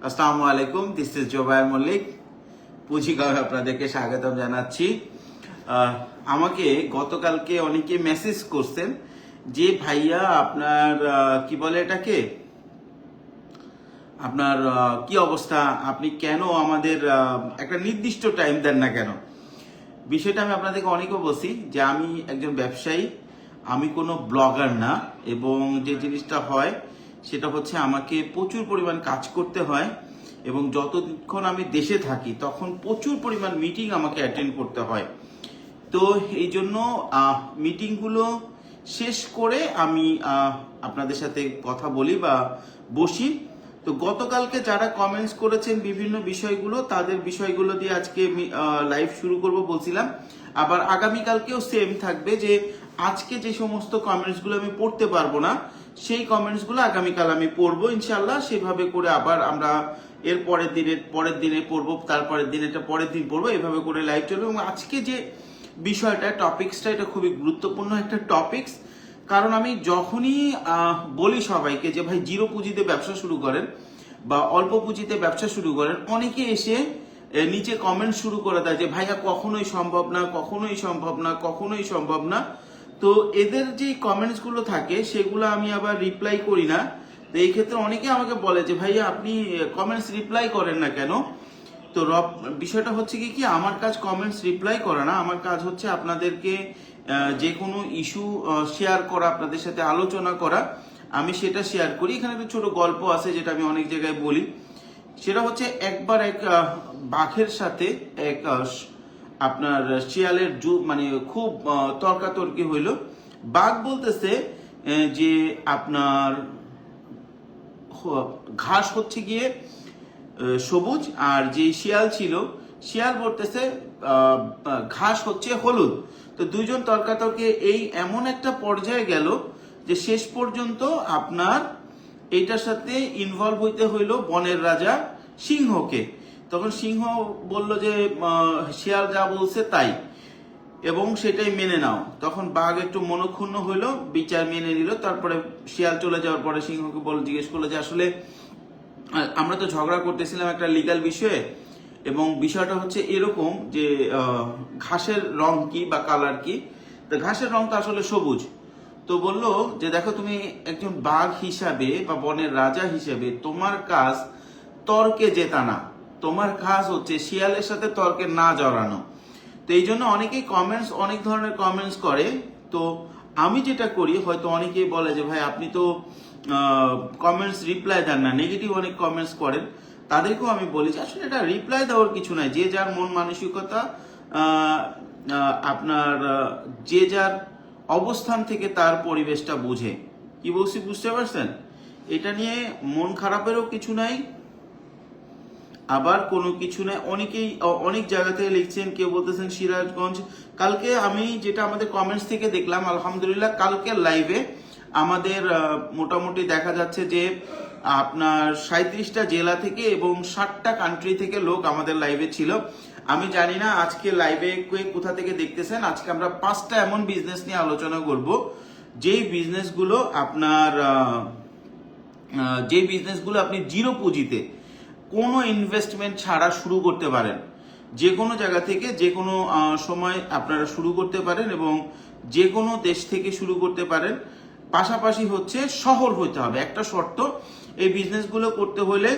আসসালামু আলাইকুম, this is Zobayer Mallick. পুঁজিগাঁওয়ে আপনাদেরকে স্বাগতম জানাচ্ছি। আমাকে গতকালকে অনেকে মেসেজ করছেন যে ভাইয়া আপনার কি বলে এটাকে, আপনার কি অবস্থা, আপনি কেন আমাদের একটা নির্দিষ্ট টাইম দেন না কেন। বিষয়টা আমি আপনাদেরকে অনেকেও বলছি যে আমি একজন ব্যবসায়ী, আমি কোনো ব্লগার না। এবং যে জিনিসটা হয় সেটা হচ্ছে আমাকে প্রচুর পরিমাণ কাজ করতে হয় এবং যতক্ষণ আমি দেশে থাকি তখন প্রচুর পরিমাণ মিটিং আমাকে অ্যাটেন্ড করতে হয়। তো এই জন্য মিটিংগুলো শেষ করে আমি আপনাদের সাথে কথা বলি বা বসি। তো গতকালকে যারা কমেন্টস করেছেন বিভিন্ন বিষয়গুলো, তাদের বিষয়গুলো দিয়ে আজকে লাইভ শুরু করব বলছিলাম। আবার আগামীকালকেও সেম থাকবে যে আজকে যে সমস্ত কমেন্টসগুলো আমি পড়তে পারবো না সেই কমেন্টসগুলো আগামীকাল আমি পড়বো ইনশাল্লাহ। সেভাবে করে আবার আমরা এর পরের দিনে পড়বো, তারপরের দিন এটা পরের দিন পড়বো, এভাবে করে লাইভ চলবে। এবং আজকে যে বিষয়টা, টপিক্সটা, এটা খুবই গুরুত্বপূর্ণ একটা টপিক্স। কারণ আমি যখনই বলি সবাইকে যে ভাই জিরো পুঁজিতে ব্যবসা শুরু করেন বা অল্প পুঁজিতে ব্যবসা শুরু করেন, অনেকে এসে নিচে কমেন্ট শুরু করে দেয় যে ভাইয়া কখনোই সম্ভব না, কখনোই সম্ভব না, কখনোই সম্ভব না। তো এদের যে কমেন্টস গুলো থাকে সেগুলো আমি আবার রিপ্লাই করি না। তো এই ক্ষেত্রে অনেকে আমাকে বলে যে ভাইয়া আপনি কমেন্টস রিপ্লাই করেন না কেন। তো বিষয়টা হচ্ছে কি আমার কাজ কমেন্টস রিপ্লাই করা না, আমার কাজ হচ্ছে আপনাদেরকে যে কোনো ইস্যু শেয়ার করা, আপনাদের সাথে আলোচনা করা। আমি সেটা শেয়ার করি। এখানে একটা ছোট গল্প আছে যেটা আমি অনেক জায়গায় বলি। সেটা হচ্ছে একবার এক বাঘের সাথে এক আপনার শিয়ালের মানে খুব তর্কাতর্কি হইল। বাঘ বলতেছে যে আপনার ঘাস হচ্ছে গিয়ে সবুজ, আর যে শিয়াল ছিল শিয়াল বলতেছে ঘাস হচ্ছে হলুদ। তো দুইজন তর্কাতর্কি এই এমন একটা পর্যায়ে গেল যে শেষ পর্যন্ত আপনার এইটার সাথে ইনভলভ হইতে হইল বনের রাজা সিংহকে। তখন সিংহ বলল যে শিয়াল যা বলছে তাই এবং সেটাই মেনে নাও। তখন বাঘ একটু মনক্ষুণ্ণ হইলো, বিচার মেনে নিল। তারপরে শিয়াল চলে যাওয়ার পরে সিংহকে জিজ্ঞেস করলো যে আসলে আমরা তো ঝগড়া করতেছিলাম একটা লিগ্যাল বিষয়ে, এবং বিষয়টা হচ্ছে এরকম যে ঘাসের রং কি বা কালার কি। তো ঘাসের রং তো আসলে সবুজ। তো বললো যে দেখো, তুমি একজন বাঘ হিসাবে বা বনের রাজা হিসেবে তোমার কাজ তর্কে জেতানা, তোমার কাজ হচ্ছে শিয়ালের সাথে তর্কে না জড়ানো। তো এই জন্য অনেকেই কমেন্টস, অনেক ধরনের কমেন্টস করে। তো আমি যেটা করি, হয়তো অনেকেই বলে যে ভাই আপনি তো কমেন্টস রিপ্লাই দেন না, নেগেটিভ অনেক কমেন্টস করেন। তাদেরকেও আমি বলি যে আসলে এটা রিপ্লাই দেওয়ার কিছু নাই। যে যার মন মানসিকতা, আপনার যে যার অবস্থান থেকে তার পরিবেশটা বুঝে। কি বলছি বুঝতে পারছেন? এটা নিয়ে মন খারাপেরও কিছু নাই, আবার কোনো কিছু নাই। অনেকেই অনেক জায়গা থেকে লিখছেন, কেউ বলতেছেন সিরাজগঞ্জ। কালকে আমি যেটা আমাদের কমেন্টস থেকে দেখলাম, আলহামদুলিল্লাহ কালকে লাইভে আমাদের মোটামুটি দেখা যাচ্ছে যে আপনার 37টা জেলা থেকে এবং 60টা কান্ট্রি থেকে লোক আমাদের লাইভে ছিল। আমি জানি না আজকে লাইভে কোথা থেকে দেখতেছেন। আজকে আমরা 5টা এমন বিজনেস নিয়ে আলোচনা করব যেই বিজনেসগুলো আপনার আপনি জিরো পুঁজিতে কোনো ইনভেস্টমেন্ট ছাড়া শুরু করতে পারেন। যে কোনো জায়গা থেকে যে কোনো সময় আপনারা শুরু করতে পারেন এবং যে কোনো দেশ থেকে শুরু করতে পারেন। পাশাপাশি হচ্ছে শহর হইতে হবে, একটা শর্ত। এই বিজনেসগুলো করতে হলে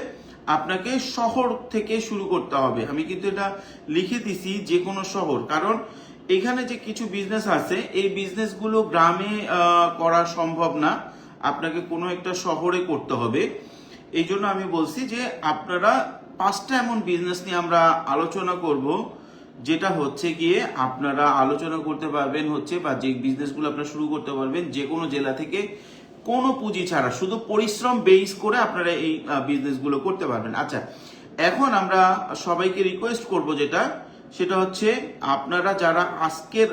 আপনাকে শহর থেকে শুরু করতে হবে। আমি কিন্তু এটা লিখে দিছি, যে কোনো শহর। কারণ এখানে যে কিছু বিজনেস আছে, এই বিজনেসগুলো গ্রামে করা সম্ভব না, আপনাকে কোনো একটা শহরে করতে হবে। এই জন্য আমি বলছি যে আপনারা 5টা এমন বিজনেস নিয়ে আমরা আলোচনা করব, যেটা হচ্ছে গিয়ে আপনারা আলোচনা করতে পারবেন হচ্ছে, বা যে বিজনেসগুলো আপনারা শুরু করতে পারবেন যে কোনো জেলা থেকে কোনো পুঁজি ছাড়া, শুধু পরিশ্রম বেস করে আপনারা এই বিজনেসগুলো করতে পারবেন। আচ্ছা, এখন আমরা সবাইকে রিকোয়েস্ট করব যেটা, সেটা হচ্ছে আপনারা যারা আজকের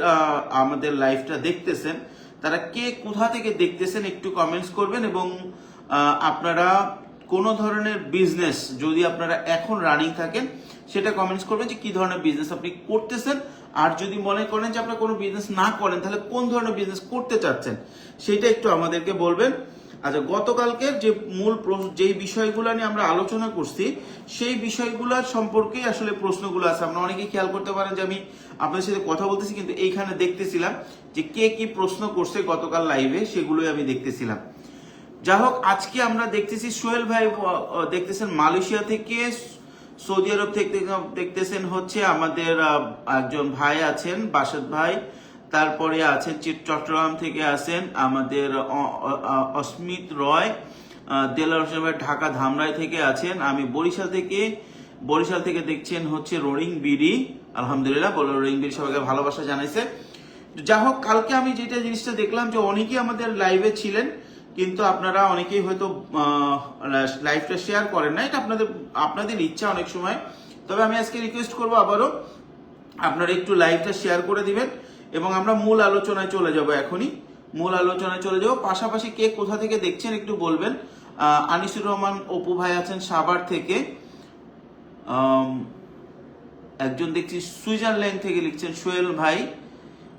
আমাদের লাইভটা দেখতেছেন, তারা কে কোথা থেকে দেখতেছেন একটু কমেন্টস করবেন। এবং আপনারা কোনো ধরনের বিজনেস যদি আপনারা এখন রানিং থাকেন সেটা কমেন্টস করবেন যে কি ধরনের বিজনেস আপনি করতেছেন। আর যদি মনে করেন যে আপনারা কোনো বিজনেস না করেন, তাহলে কোন ধরনের বিজনেস করতে চাচ্ছেন সেটা একটু আমাদেরকে বলবেন। আচ্ছা, গতকালকের যে মূল যেই বিষয়গুলো নিয়ে আমরা আলোচনা করছি সেই বিষয়গুলোর সম্পর্কে আসলে প্রশ্নগুলো আছে। আপনারা অনেকেই খেয়াল করতে পারেন যে আমি আপনাদের সাথে কথা বলতেছি কিন্তু এইখানে দেখতেছিলাম যে কে কি প্রশ্ন করছে গতকাল লাইভে, সেগুলোই আমি দেখতেছিলাম। যাই হোক, আজকে আমরা দেখতেছি সোহেল ভাই দেখতেছেন মালয়েশিয়া থেকে, সৌদি আরব থেকে দেখতেছেন হচ্ছে আমাদের একজন ভাই আছেন বাসাদ ভাই, তারপরে আছেন চট্টগ্রাম থেকে আছেন আমাদের অস্মিত রয়, দেলার হোসেন ভাই ঢাকা ধামরাই থেকে আছেন, আমি বরিশাল থেকে দেখছেন হচ্ছে রোরিং বিডি, আলহামদুলিল্লাহ বলো রোরিং বিডি সবাইকে ভালোবাসা জানাইছে। যাই হোক, কালকে আমি যেটা জিনিসটা দেখলাম যে অনেকেই আমাদের লাইভে ছিলেন কিন্তু আপনারা অনেকেই হয়তো লাইভটা শেয়ার করেন না, এটা আপনাদের ইচ্ছা অনেক সময়। তবে আমি আজকে রিকোয়েস্ট করবো আবারও আপনারা একটু লাইভটা শেয়ার করে দিবেন এবং আমরা মূল আলোচনায় চলে যাব। এখনই মূল আলোচনায় চলে যাব। পাশাপাশি কে কোথা থেকে দেখছেন একটু বলবেন। আনিসুর রহমান অপু ভাই আছেন সাভার থেকে, একজন দেখছি সুইজারল্যান্ড থেকে লিখছেন সোহেল ভাই,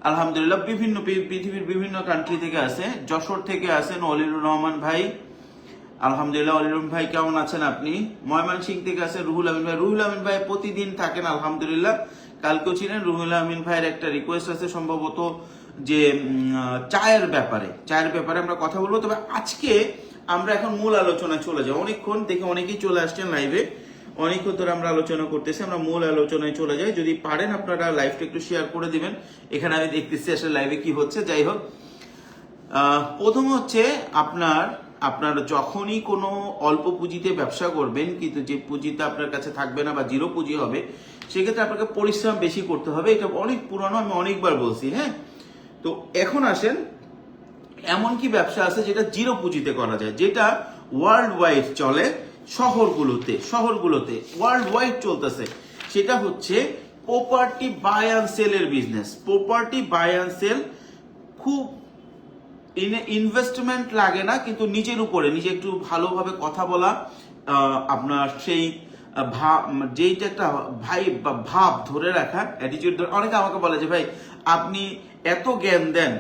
আলহামদুলিল্লাহ পৃথিবীর বিভিন্ন কান্ট্রি থেকে আছে, যশোর থেকে আছেন অলিরুর রহমান ভাই, আলহামদুলিল্লাহ। অলিরুর ভাই কেমন আছেন আপনি? ময়মনসিংহ থেকে আছেন রুহুল আমিন ভাই প্রতিদিন থাকেন আলহামদুলিল্লাহ, কালকেও ছিলেন। রুহুল আমিন ভাইয়ের একটা রিকোয়েস্ট আছে সম্ভবত যে চায়ের ব্যাপারে আমরা কথা বলবো। তবে আজকে আমরা এখন মূল আলোচনায় চলে যাই। অনেকক্ষণ দেখে অনেকেই চলে আসছেন লাইভে, অনেকক্ষণ ধরে আমরা আলোচনা করতেছি, আমরা মূল আলোচনায় চলে যাই। যদি পারেন আপনারা লাইভটা একটু শেয়ার করে দিবেন। এখানে আমি দেখতেছি আসলে লাইভে কি হচ্ছে। যাই হোক, প্রথম হচ্ছে আপনার যখনই কোনো অল্প পুঁজিতে ব্যবসা করবেন কিন্তু যে পুঁজিটা আপনার কাছে থাকবে না বা জিরো পুঁজি হবে, সেক্ষেত্রে আপনাকে পরিশ্রম বেশি করতে হবে। এটা অনেক পুরানো, আমি অনেকবার বলছি। হ্যাঁ, তো এখন আসেন, এমন কি ব্যবসা আছে যেটা জিরো পুঁজিতে করা যায়, যেটা ওয়ার্ল্ড ওয়াইড চলে, শহরগুলোতে ওয়ার্ল্ড ওয়াইড চলতেছে। সেটা হচ্ছে প্রপার্টি বাই অ্যান্ড সেলের business. Property buy and sell খুব ইনভেস্টমেন্ট লাগে না, কিন্তু নিজের উপরে নিজে একটু ভালোভাবে কথা বলা, আপনার সেই যেইটা একটা ভাব ধরে রাখা, অ্যাটিটিউড ধরে। অনেকে আমাকে বলে যে ভাই আপনি এত জ্ঞান দেন,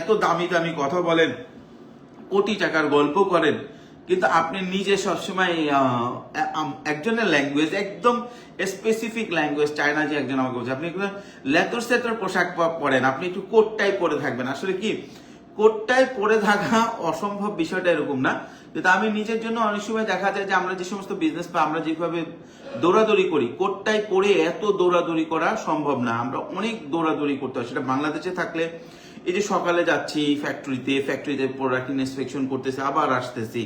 এত দামি দামি কথা বলেন, কোটি টাকার গল্প করেন, কিন্তু আপনি নিজে সবসময় একজনের ল্যাঙ্গুয়েজ একদম স্পেসিফিক ল্যাঙ্গুয়েজ চায় না। যে একজন আমাকে বলছে আপনি লেতর সেতর পোশাক পরেন, আপনি একটু কোটটাই পরে থাকবেন। আসলে কি কোটটাই পরে থাকা অসম্ভব বিষয়টা এরকম না, কিন্তু আমি নিজের জন্য অনেক সময় দেখা যায় যে আমরা যে সমস্ত বিজনেস বা আমরা যেভাবে দৌড়াদৌড়ি করি, কোটটাই পরে এত দৌড়াদৌড়ি করা সম্ভব না। আমরা অনেক দৌড়াদৌড়ি করতে হয়। সেটা বাংলাদেশে থাকলে এই যে সকালে যাচ্ছি ফ্যাক্টরিতে প্রোডাক্ট ইন্সপেকশন করতেছি, আবার আসতেছি,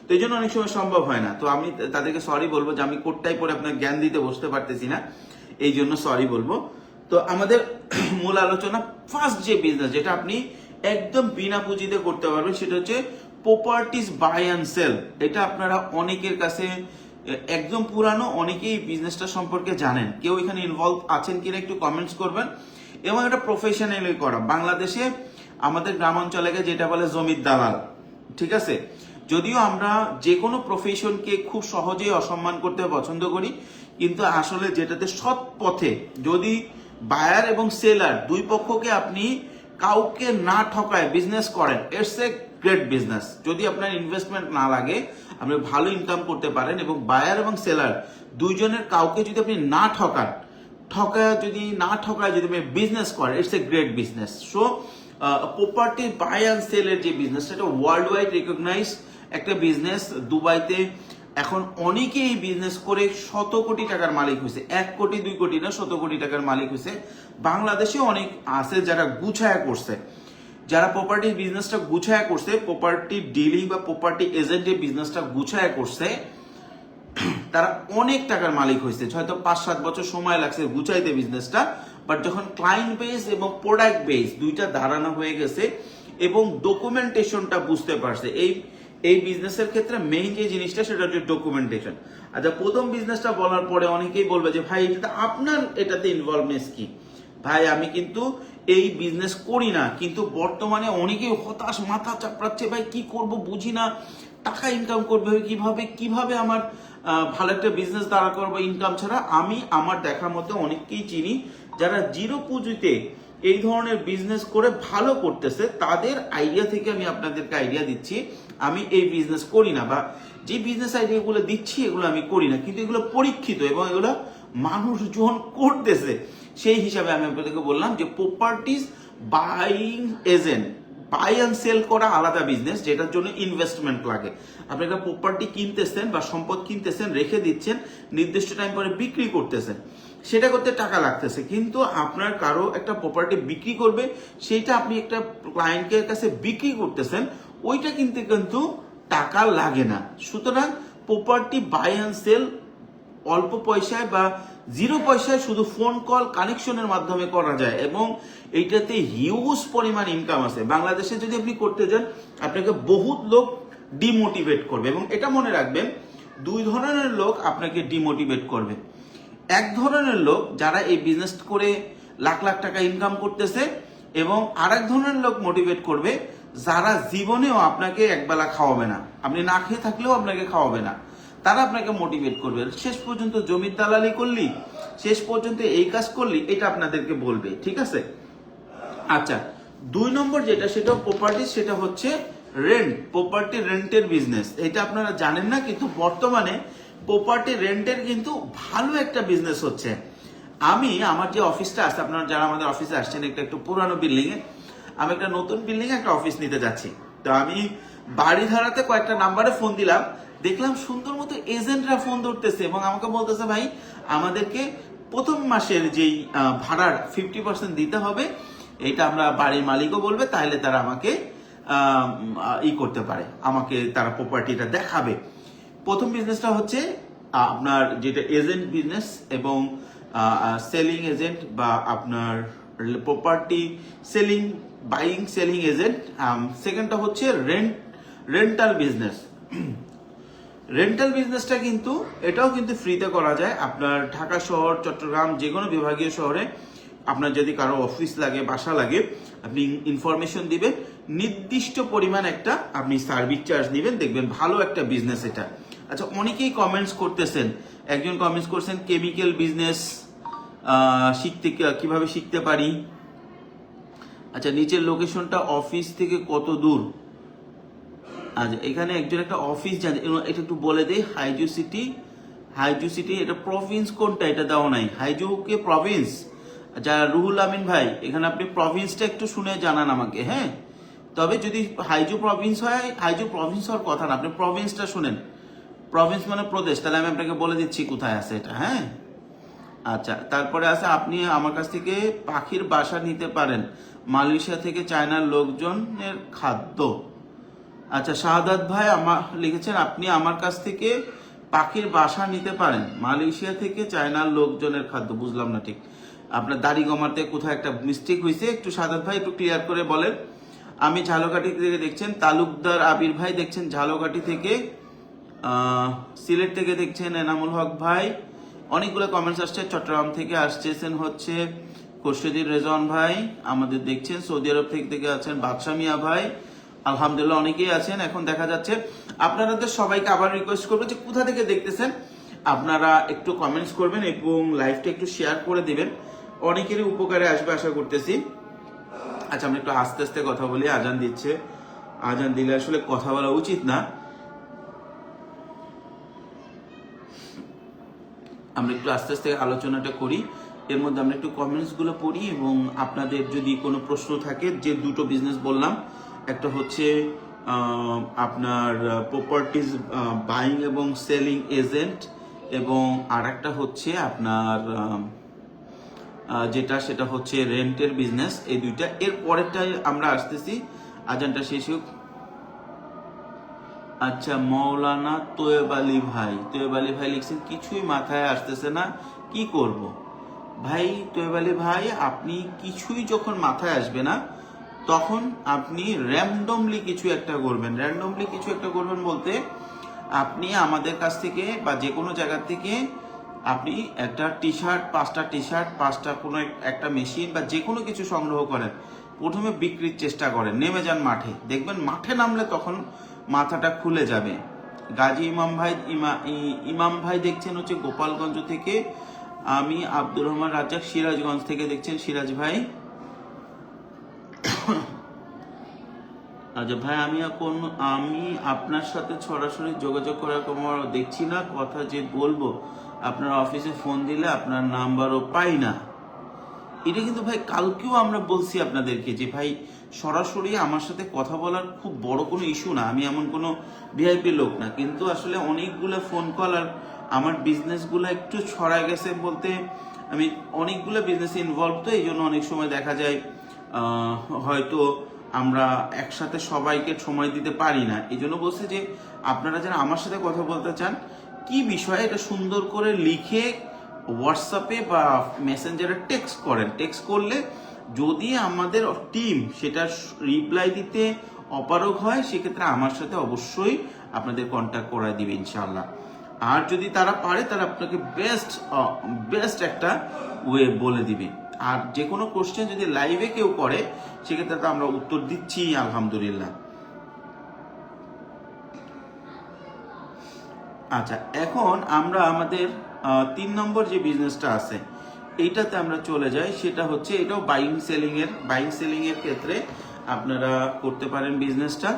তো এই জন্য অনেক সময় সম্ভব হয় না। তো আমি তাদেরকে সরি বলবো যে আমি কোটটাই পরে আপনার জ্ঞান দিতে বসতে পারতেছি না, এই জন্য সরি বলবো। তো আমাদের মূল আলোচনা, ফার্স্ট যে বিজনেস যেটা আপনি একদম বিনা পুঁজিতে করতে পারবেন, সেটা হচ্ছে প্রপার্টিজ বাই অ্যান্ড সেল। এটা আপনারা অনেকের কাছে একদম পুরানো, অনেকেই বিজনেসটা সম্পর্কে জানেন। কেউ এখানে ইনভলভ আছেন কিনা একটু কমেন্টস করবেন। এবং এটা প্রফেশনালি করা। বাংলাদেশে আমাদের গ্রামাঞ্চলে যেটা বলে জমির দালাল, ঠিক আছে। যদিও আমরা যে কোনো প্রফেশনকে খুব সহজেই অসম্মান করতে পছন্দ করি, কিন্তু আসলে যেটাতে সৎ পথে যদি বায়ার এবং সেলার দুই পক্ষকে আপনি কাউকে না ঠকায় বিজনেস করেন, ইটস এ গ্রেট বিজনেস। যদি আপনার ইনভেস্টমেন্ট না লাগে, আপনি ভালো ইনকাম করতে পারেন, এবং বায়ার এবং সেলার দুইজনের কাউকে যদি আপনি না ঠকায় যদি বিজনেস করে, it's a great business. So property buy and সেলের যে বিজনেস, সেটা ওয়ার্ল্ড ওয়াইড রিকগনাইজ একটা বিজনেস। দুবাইতে এখন অনেকেই বিজনেস করে শত কোটি টাকার মালিক হয়েছে, 1 কোটি 2 কোটি না, শত কোটি টাকার মালিক হয়েছে। বাংলাদেশে অনেক আছে যারা গুছায়া করছে, যারা প্রপার্টির বিজনেসটা গুছায়া করছে, প্রপার্টি ডিলিং বা প্রপার্টি এজেন্টের বিজনেসটা গুছায়া করছে, তারা অনেক টাকার মালিক হয়েছে। হয়তো 5-7 বছর সময় লাগছে গুছাইতে বিজনেসটা, বাট যখন ক্লায়েন্ট বেস এবং প্রোডাক্ট বেস দুইটা ধারণা হয়ে গেছে এবং ডকুমেন্টেশনটা বুঝতে পারছে, এই বিজনেসের ক্ষেত্রে মেইন যে জিনিসটা সেটা হচ্ছে ডকুমেন্টেশন। আচ্ছা, প্রথম বিজনেসটা বলার পরে অনেকেই বলবে যে ভাই এটা আপনার এটাতে ইনভলভমেন্ট কি? ভাই আমি কিন্তু এই বিজনেস করি না, কিন্তু বর্তমানে অনেকেই হতাশ, মাথা চাপড়াচ্ছে, ভাই কি করব বুঝি না, টাকা ইনকাম করবে কিভাবে আমার ভালো একটা বিজনেস দাঁড়া করবো ইনকাম ছাড়া। আমি আমার দেখার মধ্যে অনেককেই চিনি যারা জিরো পুঁজিতে এই ধরনের বিজনেস করে ভালো করতেছে। তাদের আইডিয়া থেকে আমি আপনাদেরকে আইডিয়া দিচ্ছি। আমি এই বিজনেস করি না, বা যে বিজনেস আইডিয়াগুলো দিচ্ছি এগুলো আমি করি না, কিন্তু এগুলো পরীক্ষিত এবং এগুলো মানুষজন করতেছে, সেই হিসাবে আমি আপনাদেরকে বললাম যে properties buying agent, buy and sell করা আলাদা বিজনেস, যেটার জন্য ইনভেস্টমেন্ট লাগে। আপনি একটা প্রপার্টি কিনতেছেন বা সম্পদ কিনতেছেন, রেখে দিচ্ছেন, নির্দিষ্ট টাইম পরে বিক্রি করতেছেন, সেটা করতে টাকা লাগতেছে। কিন্তু আপনার কারো একটা প্রপার্টি বিক্রি করবে, সেইটা আপনি একটা ক্লায়েন্টের কাছে বিক্রি করতেছেন, ওইটা কিন্তু টাকা লাগে না। সুতরাং প্রপার্টি বাই অ্যান্ড সেল অল্প পয়সায় বা জিরো পয়সায় শুধু ফোন কল কানেকশনের মাধ্যমে করা যায় এবং এইটাতে হিউজ পরিমাণ ইনকাম আছে। বাংলাদেশে যদি আপনি করতে যান, আপনাকে বহুত লোক ডিমোটিভেট করবে, এবং এটা মনে রাখবেন, দুই ধরনের লোক আপনাকে ডিমোটিভেট করবে। এক ধরনের লোক যারা এই বিজনেস করে লাখ লাখ টাকা ইনকাম করতেছে, এবং আরেক ধরনের লোক মোটিভেট করবে যারা জীবনেও আপনাকে একবেলা খাওয়াবে না, আপনি না খেয়ে থাকলেও আপনাকে খাওয়াবে না, তারা আপনাকে মোটিভেট করবে। শেষ পর্যন্ত জমির দালালি করলি, শেষ পর্যন্ত এই কাজ করলি, এটা আপনাদেরকে বলবে, ঠিক আছে? আচ্ছা, 2 নম্বর যেটা, সেটা প্রপার্টি, সেটা হচ্ছে রেন্ট, প্রপার্টি রেন্টের বিজনেস। এটা আপনারা জানেন না, কিন্তু বর্তমানে প্রপার্টি রেন্টের কিন্তু ভালো একটা বিজনেস হচ্ছে। আমি আমার যে অফিসটা আছে, আপনারা যারা আমাদের অফিসে আসছেন, একটু পুরানো বিল্ডিং এ, আমি একটা নতুন বিল্ডিং এ একটা অফিস নিতে যাচ্ছি। তো আমি বাড়ি ধারাতে কয়েকটা নাম্বারে ফোন দিলাম, দেখলাম সুন্দর মতো এজেন্টরা ফোন ধরতেছে এবং আমাকে বলতেছে, ভাই আমাদেরকে প্রথম মাসের যেই ভাড়ার 50% দিতে হবে, এটা আমরা বাড়ির মালিকও বলবে, তাহলে তারা আমাকে করতে পারে, আমাকে তারা প্রপার্টিটা দেখাবে। প্রথম বিজনেসটা হচ্ছে আপনার যেটা এজেন্ট বিজনেস এবং সেলিং এজেন্ট, বা আপনার property selling, buying selling agent. সেকেন্ডটা হচ্ছে রেন্টাল বিজনেস। রেন্টাল বিজনেসটা কিন্তু এটাও কিন্তু ফ্রিতে করা যায়। আপনার ঢাকা শহর, চট্টগ্রাম, যে কোনো বিভাগীয় শহরে আপনার যদি কারো অফিস লাগে, বাসা লাগে, আপনি ইনফরমেশন দিবেন, নির্দিষ্ট পরিমাণ একটা আপনি সার্ভিস চার্জ দিবেন, দেখবেন ভালো একটা বিজনেস এটা। আচ্ছা, অনেকেই কমেন্টস করতেছেন, একজন কমেন্টস করছেন কেমিক্যাল বিজনেস কিভাবে শিখতে পারি। আচ্ছা, নিচের লোকেশনটা অফিস থেকে কত দূর? আচ্ছা, এখানে একজন একটা অফিস জানে, এটা একটু বলে দেই। হাইজু সিটি, এটা প্রভিন্স কোনটা এটা দেওয়া নাই, হাইজু কে প্রভিন্স। আচ্ছা রুহুল আমিন ভাই, এখানে আপনি প্রভিন্সটা একটু শুনে জানান আমাকে, হ্যাঁ? তবে যদি হাইজু প্রভিন্স হয়, হাইজু প্রভিন্স হওয়ার কথা না, আপনি প্রভিন্সটা শুনেন, প্রভিন্স মানে প্রদেশ, তাহলে আমি আপনাকে বলে দিচ্ছি কোথায় আছে এটা, হ্যাঁ? আচ্ছা, তারপরে আছে আপনি আমার কাছ থেকে পাখির বাসা নিতে পারেন, মালয়েশিয়া থেকে চায়নার লোকজনের খাদ্য। আচ্ছা, শাহাদাত ভাই আমার লিখেছেন, আপনি আমার কাছ থেকে পাখির বাসা নিতে পারেন, মালয়েশিয়া থেকে চায়নার লোকজনের খাদ্য। বুঝলাম না ঠিক, আপনার দাড়ি গমাতে কোথায় একটা মিস্টেক হয়েছে, একটু শাহাদাত ভাই একটু ক্লিয়ার করে বলেন। আমি ঝালকাঠি থেকে দেখছেন, তালুকদার আবির ভাই দেখছেন ঝালকাঠি থেকে, সিলেট থেকে দেখছেন এনামুল হক ভাই, অনেকগুলো কমেন্টস আসছে। চট্টগ্রাম থেকে আসছেন হচ্ছে খুরশিদুর রেজওয়ান ভাই, আমাদের দেখছেন। সৌদি আরব থেকে আছেন বাদশা মিয়া ভাই, আলহামদুলিল্লাহ অনেকেই আছেন। এখন দেখা যাচ্ছে আপনাদের সবাইকে আবার রিকোয়েস্ট করবো যে কোথা থেকে দেখতেছেন আপনারা একটু কমেন্টস করবেন এবং লাইভটা একটু শেয়ার করে দিবেন, অনেকেরই উপকারে আসবে আশা করতেছি। আচ্ছা, আমরা একটু আস্তে আস্তে কথা বলি, আজান দিচ্ছে, আজান দিলে আসলে কথা বলা উচিত না, আমরা একটু আস্তে আস্তে আলোচনাটা করি, এর মধ্যে আমরা একটু কমেন্টস গুলো পড়ি এবং আপনাদের যদি কোনো প্রশ্ন থাকে, যে দুটো বিজনেস বললাম, একটা হচ্ছে আপনার প্রপার্টিজ বাইং এবং সেলিং এজেন্ট, এবং আর একটা হচ্ছে আপনার যেটা সেটা হচ্ছে রেন্টের বিজনেস, এই দুইটা। এর পরেরটাই আমরা আসতেছি, আজানটা শেষ হোক। আচ্ছা, মৌলানা তোয়েব আলী ভাই লিখছেন, কিছুই মাথায় আসতেছে না, কি করব? ভাই তোয়েব আলী ভাই, আপনি কিছুই যখন মাথায় আসবে না, তখন আপনি র্যান্ডমলি কিছু একটা করবেন। র্যান্ডমলি কিছু একটা করবেন বলতে, আপনি আমাদের কাছ থেকে বা যে কোনো জায়গা থেকে আপনি একটা টি শার্ট, 5টা কোনো একটা মেশিন বা যে কোনো কিছু সংগ্রহ করেন, প্রথমে বিক্রির চেষ্টা করেন, নেমে যান মাঠে, দেখবেন মাঠে নামলে তখন মাথাটা খুলে যাবে। গাজী ইমাম ভাই দেখছেন হচ্ছে গোপালগঞ্জ থেকে, আমি আব্দুর রহমান রাজ্জাক সিরাজগঞ্জ থেকে দেখছেন, সিরাজ ভাই। আচ্ছা ভাই, আমি আপনার সাথে সরাসরি যোগাযোগ করার কোনো দেখছি না। কথা যে বলবো, আপনার অফিসে ফোন দিলে আপনার নাম্বারও পাই না। এটা কিন্তু ভাই কালকেও আমরা বলছি আপনাদেরকে যে ভাই সরাসরি আমার সাথে কথা বলার খুব বড় কোনো ইস্যু না, আমি এমন কোনো ভিআইপি লোক না, কিন্তু আসলে অনেকগুলো ফোন কল আর আমার বিজনেসগুলো একটু ছড়ায় গেছে বলতে আমি অনেকগুলো বিজনেসে ইনভলভ, তো এই জন্য অনেক সময় দেখা যায় হয়তো আমরা একসাথে সবাইকে সময় দিতে পারি না। এই জন্য বলছে যে আপনারা যারা আমার সাথে কথা বলতে চান কি বিষয়ে, এটা সুন্দর করে লিখে হোয়াটসঅ্যাপে বা মেসেঞ্জারে টেক্সট করেন। টেক্সট করলে যদি আমাদের টিম সেটা রিপ্লাই দিতে অপারগ হয়, সেক্ষেত্রে আমার সাথে অবশ্যই আপনাদের কন্ট্যাক্ট করায় দিবে ইনশাআল্লাহ। আর যদি তারা পারে, তারা আপনাকে বেস্ট একটা ওয়ে বলে দিবে। আর যে কোনো কোশ্চেন যদি লাইভে কেউ করে, সেক্ষেত্রে তো আমরা উত্তর দিচ্ছি আলহামদুলিল্লাহ। আচ্ছা, এখন আমরা আমাদের 3 নম্বর যে বিজনেসটা আছে এইটাতে আমরা চলে যাই। সেটা হচ্ছে, এটাও বাইং সেলিং এর ক্ষেত্রে আপনারা করতে পারেন বিজনেসটা।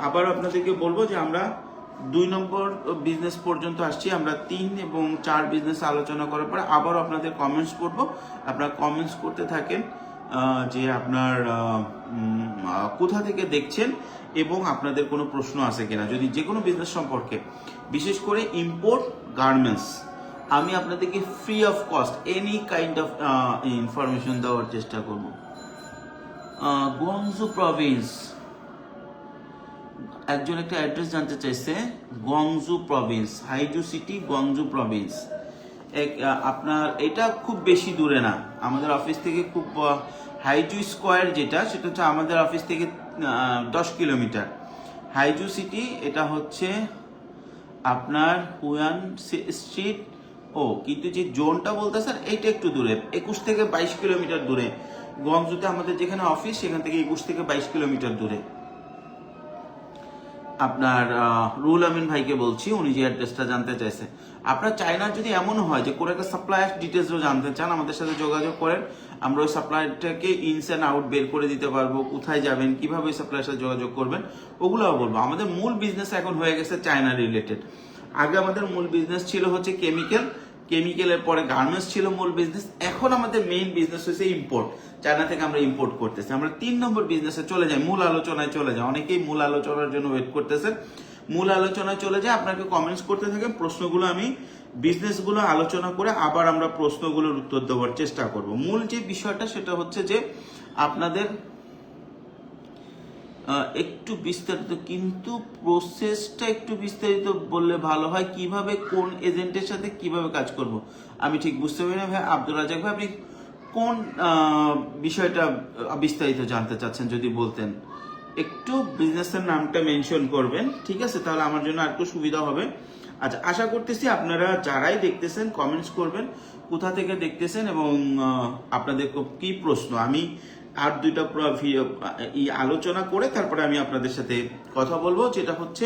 আবার আপনাদেরকে বলবো যে আমরা 2 নম্বর বিজনেস পর্যন্ত আসছি। আমরা 3 এবং 4 বিজনেস আলোচনা করার পর আবার আপনাদের কমেন্টস করবো। আপনারা কমেন্টস করতে থাকেন যে আপনার কোথা থেকে দেখছেন এবং আপনাদের কোনো প্রশ্ন আছে কিনা, যদি যে কোনো বিজনেস সম্পর্কে, বিশেষ করে ইম্পোর্ট গার্মেন্টস, আমি আপনাদেরকে free of cost any kind of information দেওয়ার চেষ্টা করব। গোয়াংজু প্রভিন্স, একজন একটা অ্যাড্রেস জানতে চাইছে। Guangzhou province, Haizhu city, Guangzhou province. আপনার এটা খুব বেশি দূরে না আমাদের অফিস থেকে। খুব হাইজু স্কোয়ার যেটা, সেটা হচ্ছে আমাদের অফিস থেকে 10 কিলোমিটার। হাইজু সিটি এটা হচ্ছে আপনার হুয়ান স্ট্রিট। কিন্তু যে জোনটা বলতে স্যার, এইটা একটু দূরে, 21 থেকে 22 কিলোমিটার দূরে। গোয়াংজুতে আমাদের যেখানে অফিস, সেখান থেকে 21 থেকে 22 কিলোমিটার দূরে। আপনার রুহুল আমিন ভাইকে বলছি, উনি যে অ্যাড্রেসটা জানতে চাইছে। আপনার চায়নার যদি এমন হয় যে কোনো একটা সাপ্লায়ার ডিটেলসও জানতে চান, আমাদের সাথে যোগাযোগ করেন। আমরা ওই সাপ্লায়ারটাকে ইনস অ্যান্ড আউট বের করে দিতে পারবো, কোথায় যাবেন, কিভাবে ওই সাপ্লায়ার সাথে যোগাযোগ করবেন, ওগুলোও বলবো। আমাদের মূল বিজনেস এখন হয়ে গেছে চায়না রিলেটেড। আগে আমাদের মূল বিজনেস ছিল হচ্ছে কেমিক্যালের পরে গার্মেন্টস ছিল মূল বিজনেস। এখন আমাদের মেইন বিজনেস হচ্ছে ইম্পোর্ট, চায়না থেকে আমরা ইম্পোর্ট করতেছি। আমরা 3 নম্বর বিজনেসে চলে যাই, মূল আলোচনায় চলে যাই। অনেকেই মূল আলোচনার জন্য ওয়েট করতেছেন। মূল আলোচনায় চলে যায়, আপনাকে কমেন্টস করতে থাকেন। প্রশ্নগুলো আমি বিজনেসগুলো আলোচনা করে আবার আমরা প্রশ্নগুলোর উত্তর দেওয়ার চেষ্টা করব। মূল যে বিষয়টা সেটা হচ্ছে যে আপনাদের একটু বিস্তারিত, কিন্তু প্রসেসটা একটু বিস্তারিত বললে ভালো হয়। কিভাবে, কোন এজেন্টের সাথে কিভাবে কাজ করব আমি ঠিক বুঝতে পারি না ভাই। আব্দুল রাজাক ভাই, আপনি কোন বিষয়টা বিস্তারিত জানতে চাচ্ছেন যদি বলতেন, একটু বিজনেসের নামটা মেনশন করবেন, ঠিক আছে? তাহলে আমার জন্য আর একটু সুবিধা হবে। আচ্ছা, আশা করতেছি আপনারা যারাই দেখতেছেন কমেন্টস করবেন কোথা থেকে দেখতেছেন এবং আপনাদের কি প্রশ্ন। আমি আর 2টা আলোচনা করে তারপরে আমি আপনাদের সাথে কথা বলবো। যেটা হচ্ছে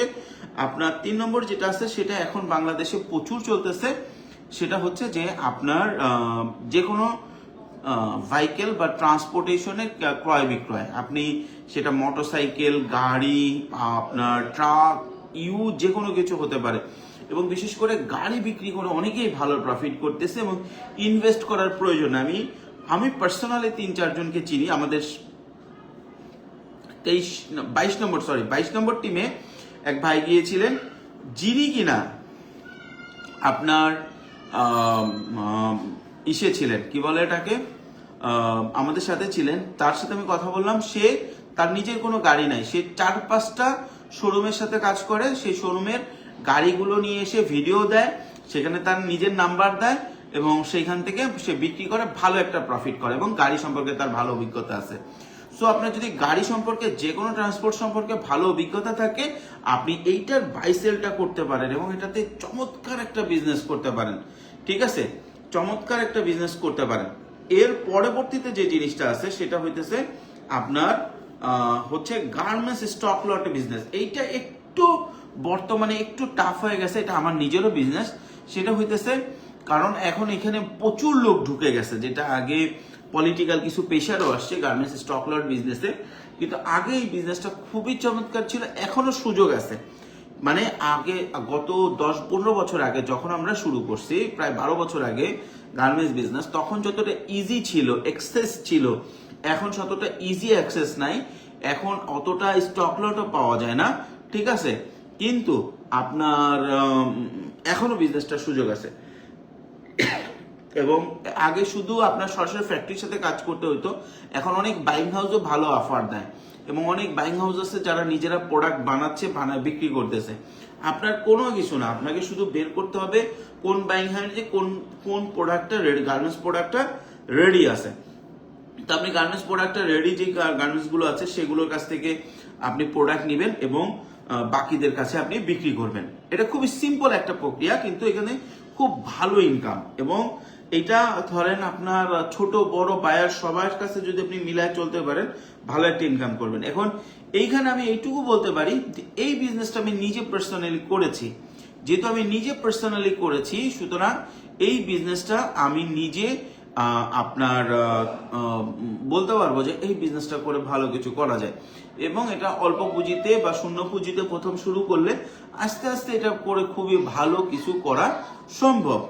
আপনার 3 নম্বর যেটা আছে, সেটা এখন বাংলাদেশে প্রচুর চলতেছে। সেটা হচ্ছে যে আপনার যে কোনো ভাইকেল বা ট্রান্সপোর্টেশনের ক্রয় বিক্রয়, আপনি সেটা মোটরসাইকেল, গাড়ি, আপনার ট্রাক, যে কোনো কিছু হতে পারে। এবং বিশেষ করে গাড়ি বিক্রি করে অনেকেই ভালো প্রফিট করতেছে এবং ইনভেস্ট করার প্রয়োজন। আমি পার্সোনালি 3-4 জনকে চিনি। আমাদের 22 নম্বর টিমে এক ভাই গিয়েছিলেন, যিনি কিনা আপনার ইসে ছিলেন, কি বলে এটাকে, আমাদের সাথে ছিলেন। তার সাথে আমি কথা বললাম। সে, তার নিজের কোনো গাড়ি নাই, সে 4-5টা শোরুমের সাথে কাজ করে। সেই শোরুমের গাড়িগুলো নিয়ে এসে ভিডিও দেয়, সেখানে তার নিজের নাম্বার দেয় এবং সেইখান থেকে সে বিক্রি করে, ভালো একটা প্রফিট করে এবং গাড়ি সম্পর্কে তার ভালো অভিজ্ঞতা আছে। সো আপনার যদি গাড়ি সম্পর্কে, যে কোনো ট্রান্সপোর্ট সম্পর্কে ভালো অভিজ্ঞতা থাকে, আপনি এইটার বাই সেলটা করতে পারেন এবং এটাতে চমৎকার একটা বিজনেস করতে পারেন, ঠিক আছে? চমৎকার একটা বিজনেস করতে পারেন। এর পরবর্তীতে যে জিনিসটা আছে সেটা হইতেছে আপনার হচ্ছে গার্মেন্টস স্টক লট বিজনেস। এইটা একটু বর্তমানে একটু টাফ হয়ে গেছে, এটা আমার নিজেরও বিজনেস। সেটা হইতেছে কারণ এখন এখানে প্রচুর লোক ঢুকে গেছে, যেটা আগে পলিটিক্যাল কিছু প্রেশারও আসছে গার্মেন্টস স্টক লট বিজনেসে। কিন্তু আগে এই বিজনেসটা খুবই চমৎকার ছিল, এখনো সুযোগ আছে। মানে আগে গত 10-15 বছর আগে যখন আমরা শুরু করছি, প্রায় 12 বছর আগে গার্মেন্টস বিজনেস, তখন যতটা ইজি ছিল, অ্যাক্সেস ছিল, এখন ততটা ইজি অ্যাক্সেস নাই, এখন অতটা স্টক লটও পাওয়া যায় না, ঠিক আছে। কিন্তু আপনার এখনো বিজনেসটার সুযোগ আছে। এবং আগে শুধু আপনার সরাসরি ফ্যাক্টরির সাথে কাজ করতে হতো, এখন অনেক বাইং হাউসও ভালো অফার দেয়, এবং অনেক বাইং হাউস আছে যারা নিজেরা প্রোডাক্ট বানাচ্ছে, বিক্রি করতেছে। আপনার কোনো কিছু না, আপনাকে শুধু বের করতে হবে কোন বাইং হাউসে কোন প্রোডাক্টটা রেডি, গার্মেন্টস প্রোডাক্টটা রেডি আছে। তো আপনি গার্মেন্টস প্রোডাক্টটা রেডি যে গার্মেন্টস গুলো আছে সেগুলোর কাছ থেকে আপনি প্রোডাক্ট নেবেন এবং বাকিদের কাছে আপনি বিক্রি করবেন। এটা খুবই সিম্পল একটা প্রক্রিয়া, কিন্তু এখানে খুব ভালো ইনকাম। এবং এটা ধরেন আপনার ছোট বড় বায়ার সবার কাছে যদি আপনি মিলায় চলতে পারেন, ভালো একটা ইনকাম করবেন। এখন এইখানে আমি এইটুকু বলতে পারি, এই বিজনেসটা আমি নিজে পার্সোনালি করেছি। যেহেতু আমি নিজে পার্সোনালি করেছি, সুতরাং এই বিজনেসটা আমি নিজে আপনার বলতে পারবো যে এই বিজনেসটা করে ভালো কিছু করা যায়। এবং এটা অল্প পুঁজিতে বা শূন্য পুঁজিতে প্রথম শুরু করলে আস্তে আস্তে এটা করে খুবই ভালো কিছু করা সম্ভব।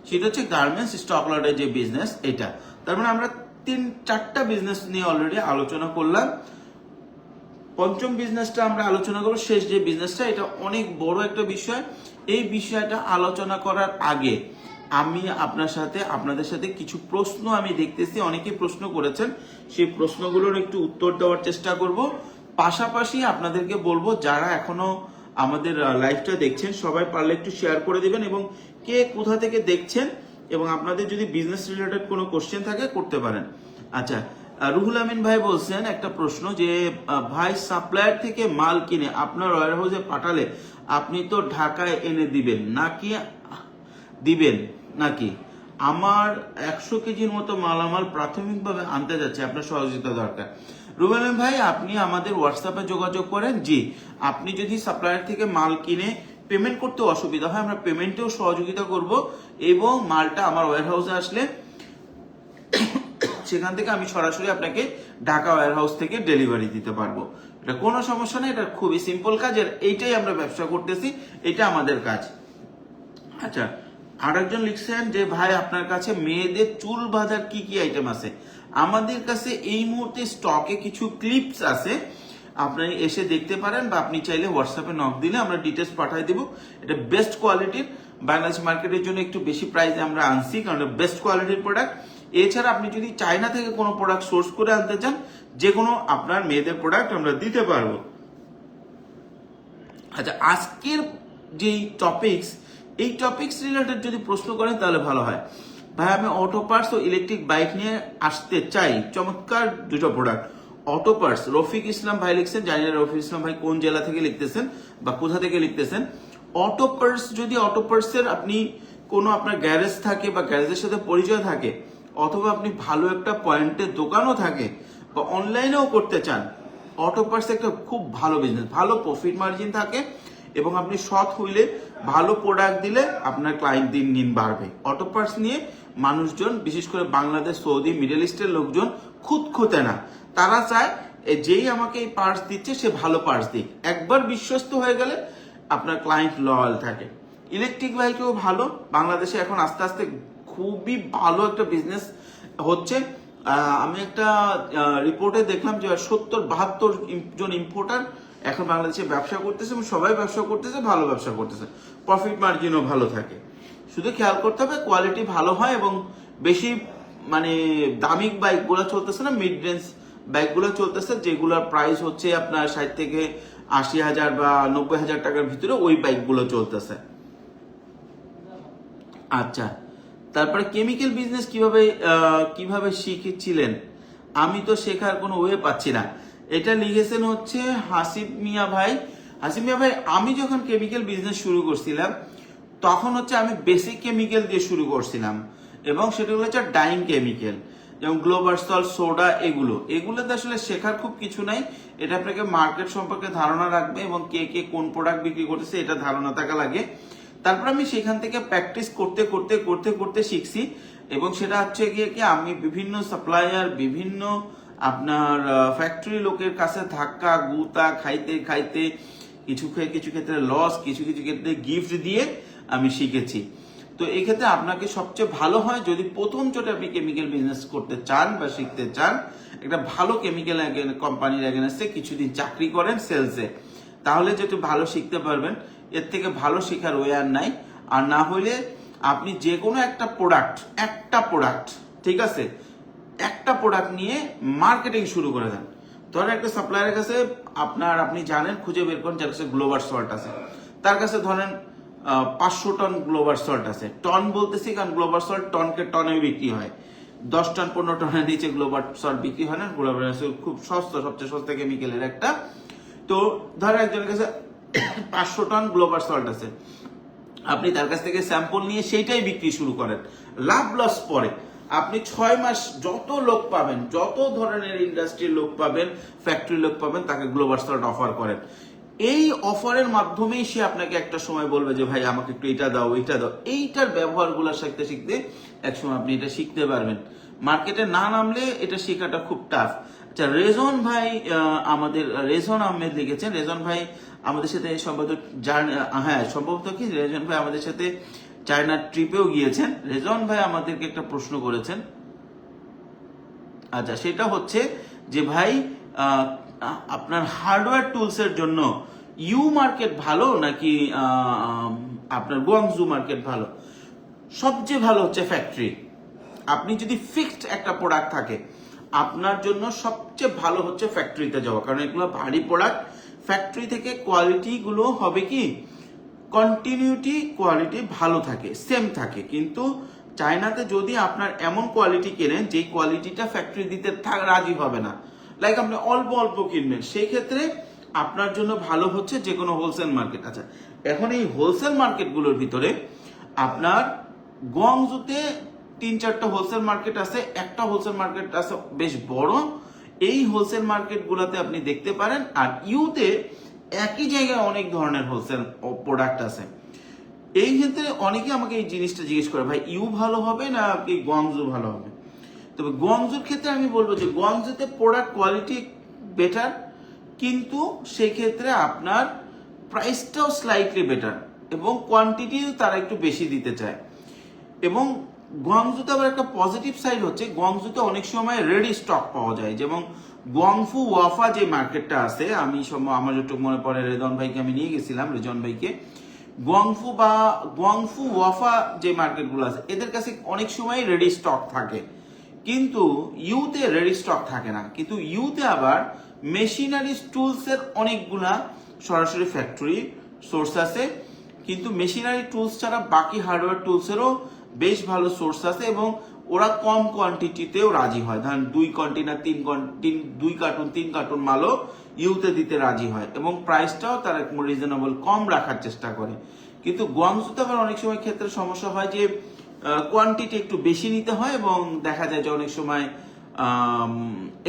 সেটা হচ্ছে গার্মেন্টস স্টক লটের যে বিজনেস, এটা। তার মানে আমরা 3-4টা বিজনেস নিয়ে অলরেডি আলোচনা করলাম। পঞ্চম বিজনেসটা আমরা আলোচনা করবো, শেষ যে বিজনেসটা, এটা অনেক বড় একটা বিষয়। এই বিষয়টা আলোচনা করার আগে আমি আপনাদের সাথে কিছু প্রশ্ন আমি দেখতেছি, অনেকেই প্রশ্ন করেছেন, সেই প্রশ্নগুলোর একটু উত্তর দেওয়ার চেষ্টা করব। পাশাপাশি আপনাদেরকে বলবো, যারা এখনো আমাদের লাইভটা দেখছেন সবাই পারলে একটু শেয়ার করে দিবেন, এবং কে কোথা থেকে দেখছেন, এবং আপনাদের যদি বিজনেস রিলেটেড কোনো কোশ্চেন থাকে করতে পারেন। আচ্ছা, রুহুল আমিন ভাই বলছেন একটা প্রশ্ন যে ভাই, সাপ্লায়ার থেকে মাল কিনে আপনার ওয়্যার হাউসে পাঠালে আপনি তো ঢাকায় এনে দিবেন নাকি? আমার 100 কেজির মতো মালামাল প্রাথমিকভাবে আনতে যাচ্ছে, আপনার সহযোগিতা দরকার। রুবেল ভাই, আপনি আমাদের হোয়াটসঅ্যাপে যোগাযোগ করেন। জি, আপনি যদি সাপ্লায়ার থেকে মাল কিনে পেমেন্ট করতে অসুবিধা হয়, আমরা পেমেন্টেও সহযোগিতা করব, এবং মালটা আমার ওয়্যার হাউসে আসলে সেখান থেকে আমি সরাসরি আপনাকে ঢাকা ওয়্যার হাউস থেকে ডেলিভারি দিতে পারবো। এটা কোনো সমস্যা নেই, এটা খুবই সিম্পল কাজ, এইটাই আমরা ব্যবসা করতেছি, এটা আমাদের কাজ। আচ্ছা, আরেকজন লিখছেন যে ভাই, আপনার কাছে মেয়েদের চুল বাঁধার কি কি আইটেম আছে? আমাদের কাছে এই মুহূর্তে স্টকে কিছু ক্লিপস আছে, আপনি এসে দেখতে পারেন, বা আপনি চাইলে হোয়াটসঅ্যাপে নক দিলে আমরা ডিটেলস পাঠিয়ে দেবো। এটা বেস্ট কোয়ালিটির, বাংলাদেশ মার্কেটের জন্য একটু বেশি প্রাইসে আমরা আনছি, কারণ বেস্ট কোয়ালিটির প্রোডাক্ট। এছাড়া আপনি যদি চায়না থেকে কোনো প্রোডাক্ট সোর্স করে আনতে চান, যে কোনো আপনার মেয়েদের প্রোডাক্ট আমরা দিতে পারবো। আচ্ছা, আজকের যেই টপিকস, এই টপিকস রিলেটেড যদি প্রশ্ন করেন তাহলে ভালো হয়। ভাই, আমি অটো পার্টস ও ইলেকট্রিক বাইক নিয়ে আসতে চাই, চমৎকার দুটো প্রোডাক্ট। অটো পার্টস, রফিক ইসলাম ভাই লিখছেন, জানি না রফিক ইসলাম ভাই কোন জেলা থেকে লিখতেছেন বা কোথা থেকে লিখতেছেন। অটো পার্টস, যদি অটো পার্টসের আপনি কোনো আপনার গ্যারেজ থাকে বা গ্যারেজের সাথে পরিচয় থাকে, অথবা আপনি ভালো একটা পয়েন্টের দোকানও থাকে, বা অনলাইনেও করতে চান, অটো পার্টস একটা খুব ভালো বিজনেস, ভালো প্রফিট মার্জিন থাকে, এবং আপনি সৎ হইলে ভালো প্রোডাক্ট দিলে আপনার ক্লায়েন্ট দিন দিন বাড়বে। অটো পার্টস নিয়ে মানুষজন, বিশেষ করে বাংলাদেশ, সৌদি, মিডল ইস্টের লোকজন খুঁতখুঁতে না, তারা চায় যেই আমাকে এই পার্টস দিচ্ছে সে ভালো পার্টস দিক। একবার বিশ্বস্ত হয়ে গেলে আপনার ক্লায়েন্ট লয়াল থাকে। ইলেকট্রিক বাইকেও ভালো, বাংলাদেশে এখন আস্তে আস্তে খুবই ভালো একটা বিজনেস হচ্ছে। আমি একটা রিপোর্টে দেখলাম যে 70-72 জন ইম্পোর্টার এখন বাংলাদেশে ব্যবসা করতেছে, এবং সবাই ব্যবসা করতেছে, ভালো ব্যবসা করতেছে, প্রফিট মার্জিনও ভালো থাকে। শুধু খেয়াল করতে হবে কোয়ালিটি ভালো হয়, এবং বেশি মানে দামি বাইকগুলো চলতেছে না, মিড রেঞ্জ বাইকগুলো চলতেছে, যেগুলোর প্রাইস হচ্ছে আপনার 60 থেকে 80,000 বা 90,000 টাকার ভিতরে, ওই বাইকগুলো চলতেছে। আচ্ছা, তারপরে কেমিক্যাল বিজনেস কিভাবে শিখেছিলেন? আমি তো শেখার কোনো ওয়ে পাচ্ছি না। এটা লিখেছেন হচ্ছে হাসিব মিয়া ভাই। হাসিব মিয়া ভাই, আমি যখন কেমিক্যাল বিজনেস শুরু করছিলাম, তখন হচ্ছে আমি বেসিক কেমিক্যাল দিয়ে শুরু করছিলাম, এবং সেটা হচ্ছে ডাইং কেমিক্যাল, যেমন গ্লোবারসল, সোডা, এগুলোতে আসলে শেখার খুব কিছু নাই। এটা আপনাকে মার্কেট সম্পর্কে ধারণা রাখবে, এবং কে কে কোন প্রোডাক্ট বিক্রি করতেছে এটা ধারণা থাকা লাগে। তারপর আমি সেখান থেকে প্র্যাকটিস করতে শিখছি, এবং সেটা হচ্ছে গিয়ে কি আমি বিভিন্ন সাপ্লায়ার, বিভিন্ন আপনার ফ্যাক্টরি লোকের কাছে ধাক্কা গুতা খাইতে খাইতে কিছু ক্ষেত্রে লস, কিছু ক্ষেত্রে গিফট দিয়ে আমি শিখেছি। তো এই ক্ষেত্রে আপনাকে সবচেয়ে ভালো হয় যদি প্রথম চোটে আপনি কেমিক্যাল বিজনেস করতে চান বা শিখতে চান, একটা ভালো কেমিক্যাল কোম্পানির এগেনস্টে কিছুদিন চাকরি করেন সেলসে, তাহলে যেটা ভালো শিখতে পারবেন। এর থেকে ভালো শেখার ওয়ে আর নাই। আর না হলে আপনি যে কোনো একটা প্রোডাক্ট ঠিক আছে, একটা প্রোডাক্ট নিয়ে মার্কেটিং শুরু করে দেন। ধরেন একটা সাপ্লায়ারের কাছে আপনি জানেন, খুঁজে বের করেন যার কাছে গ্লোবাল সল্ট আছে, তার কাছে ধরেন 500 টন গ্লোবাল সল্ট আছে। টন বলতেছি কারণ গ্লোবাল সল্ট টনে বিক্রি হয়, 10 টন 15 টনের নিচে গ্লোবাল সল্ট বিক্রি হয় না। গ্লোবাল সল্ট খুব সস্তা, সবচেয়ে সস্তা কেমিক্যালের একটা। তো ধরেন একজনের কাছে 500 টন গ্লোবাল সল্ট আছে, আপনি তার কাছ থেকে স্যাম্পল নিয়ে সেইটাই বিক্রি শুরু করেন। লাভ লস পরে আপনি 6 মাস যত লোক পাবেন, যত ধরনের ইন্ডাস্ট্রির লোক পাবেন, ফ্যাক্টরি লোক পাবেন, তাকে গ্লোবাল সল্ট অফার করেন। এই অফারের মাধ্যমেই সে আপনাকে একটা সময় বলবে যে ভাই আমাকে একটু এটা দাও, এটা দাও। এইটার ব্যবহারগুলো শিখতে শিখতে একসময় আপনি এটা শিখতে পারবেন। মার্কেটে না নামলে এটা শেখাটা খুব টাফ। আচ্ছা, রেজন ভাই আমাদের রেজন আহমেদ লিখেছেন। রেজন ভাই আমাদের সাথে সম্ভবত সম্ভবত কি রেজন ভাই আমাদের সাথে চায়না ট্রিপেও গিয়েছেন। রেজন ভাই আমাদেরকে একটা প্রশ্ন করেছেন। আচ্ছা, সেটা হচ্ছে যে ভাই আপনার হার্ডওয়্যার টুলস এর জন্য ইউ মার্কেট ভালো নাকি আপনার গুয়াংজু মার্কেট ভালো? সবচেয়ে ভালো হচ্ছে ফ্যাক্টরি। আপনি যদি ফিক্সড একটা প্রোডাক্ট থাকে, আপনার জন্য সবচেয়ে ভালো হচ্ছে ফ্যাক্টরিতে যাওয়া, কারণ এগুলো ভারী প্রোডাক্ট। ফ্যাক্টরি থেকে কোয়ালিটি গুলো হবে কি কন্টিনিউটি কোয়ালিটি ভালো থাকে, সেম থাকে। কিন্তু চায়নাতে যদি আপনার এমন কোয়ালিটি কেনেন যে কোয়ালিটিটা ফ্যাক্টরি দিতে রাজি হবে না, লাইক আপনি অল্প অল্প কিনবেন, সেই ক্ষেত্রে আপনার জন্য ভালো হচ্ছে যে কোনো হোলসেল মার্কেট। আচ্ছা, এখন এই হোলসেল মার্কেটগুলোর ভিতরে আপনার গুয়াংজুতে 3-4টা হোলসেল মার্কেট আছে, একটা হোলসেল মার্কেট আছে বেশ বড়। এই হোলসেল মার্কেটগুলোতে আপনি দেখতে পারেন। আর ইউতে একই জায়গায় অনেক ধরনের হোলসেল প্রোডাক্ট আছে। এই ক্ষেত্রে অনেকে আমাকে এই জিনিসটা জিজ্ঞেস করে, ভাই ইউ ভালো হবে না কি গুয়াংজু ভালো হবে? তবে গুয়াংজুর ক্ষেত্রে আমি বলবো যে গুয়াংজুতে প্রোডাক্ট কোয়ালিটি বেটার, কিন্তু সেই ক্ষেত্রে আপনার প্রাইসটাও স্লাইটলি বেটার এবং কোয়ান্টিটিও তারা একটু বেশি দিতে চায়। এবং গুয়াংজুতে আবার একটা পজিটিভ সাইড হচ্ছে, গুয়াংজুতে অনেক সময় রেডি স্টক পাওয়া যায়। যেমন গুয়াংফু ওয়াফা যে মার্কেটটা আছে, আমার যেটুকু মনে পড়ে রেজন ভাইকে আমি নিয়ে গেছিলাম, রেজন ভাইকে। গুয়াংফু ওয়াফা যে মার্কেটগুলো আছে এদের কাছে অনেক সময় রেডি স্টক থাকে, কিন্তু ইউতে রেডি স্টক থাকে না। কিন্তু ইউতে আবার মেশিনারি টুলস এর অনেকগুলা সরাসরি ফ্যাক্টরি সোর্স আছে, কিন্তু মেশিনারি টুলস ছাড়া বাকি হার্ডওয়্যার টুলস এরও বেশ ভালো সোর্স আছে এবং ওরা কম কোয়ান্টিটিতেও রাজি হয়। ধরেন 2 কন্টেনার 2 কার্টুন 3 কার্টুন মালও ইউতে দিতে রাজি হয় এবং প্রাইসটাও তারা রিজনেবল কম রাখার চেষ্টা করে। কিন্তু গুয়াংজুতে আবার অনেক সময় ক্ষেত্রে সমস্যা হয় যে কোয়ান্টিটি একটু বেশি নিতে হয় এবং দেখা যায় যে অনেক সময়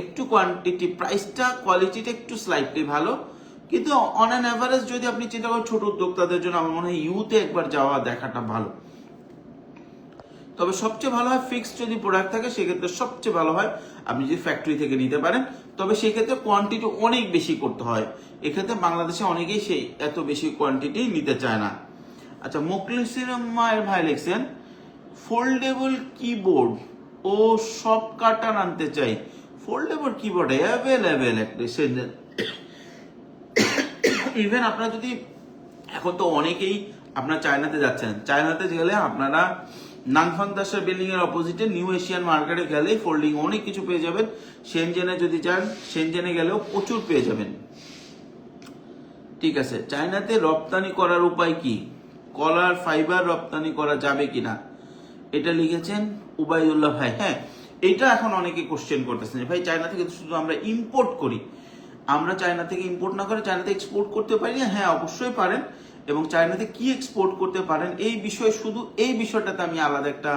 একটু কোয়ান্টিটি প্রাইসটা কোয়ালিটিটা একটু স্লাইটলি ভালো। কিন্তু অন অ্যান অ্যাভারেজ যদি আপনি চিন্তা করেন ছোট উদ্যোক্তাদের জন্য আমার মনে হয় ইউতে একবার যাওয়া দেখাটা ভালো। তবে সবচেয়ে ভালো হয় ফিক্সড যদি প্রোডাক্ট থাকে, সেক্ষেত্রে সবচেয়ে ভালো হয় আপনি যদি ফ্যাক্টরি থেকে নিতে পারেন। তবে সেক্ষেত্রে কোয়ান্টিটি অনেক বেশি করতে হয়। এক্ষেত্রে বাংলাদেশে অনেকেই সেই এত বেশি কোয়ান্টিটি নিতে চায় না। আচ্ছা, মকলিল সিনেমায়ের ভাই লিখছেন ফোল্ডেবল কিবোর্ড ও সব কাটার আনতে চাই। ফোল্ডেবল কিবোর্ড অ্যাভেলেবেল একটা ইভেন আপনারা যদি এখন তো অনেকেই আপনার চায়নাতে যাচ্ছেন, চায়নাতে গেলে আপনারা নানফাং দাসের বিল্ডিং এর অপোজিটে নিউ এশিয়ান মার্কেটে গেলে ফোল্ডিং অনেক কিছু পেয়ে যাবেন। শেনজেনে যদি যান, শেনজেনে গেলেও প্রচুর পেয়ে যাবেন। ঠিক আছে, চায়নাতে রপ্তানি করার উপায় কি? কলার ফাইবার রপ্তানি করা যাবে কিনা, এটা লিখেছেন উবাইদুল্লাহ ভাই। হ্যাঁ, এটা এখন অনেকে কোশ্চেন করতেছেন ভাই চায়না থেকে শুধু আমরা ইম্পোর্ট করি, আমরা চায়না থেকে ইম্পোর্ট না করে চায়নাতে এক্সপোর্ট করতে পারি না? হ্যাঁ, অবশ্যই পারেন। এবং চায়নাতে কি এক্সপোর্ট করতে পারেন এই বিষয়ে, শুধু এই বিষয়টাতে আমি আলাদা একটা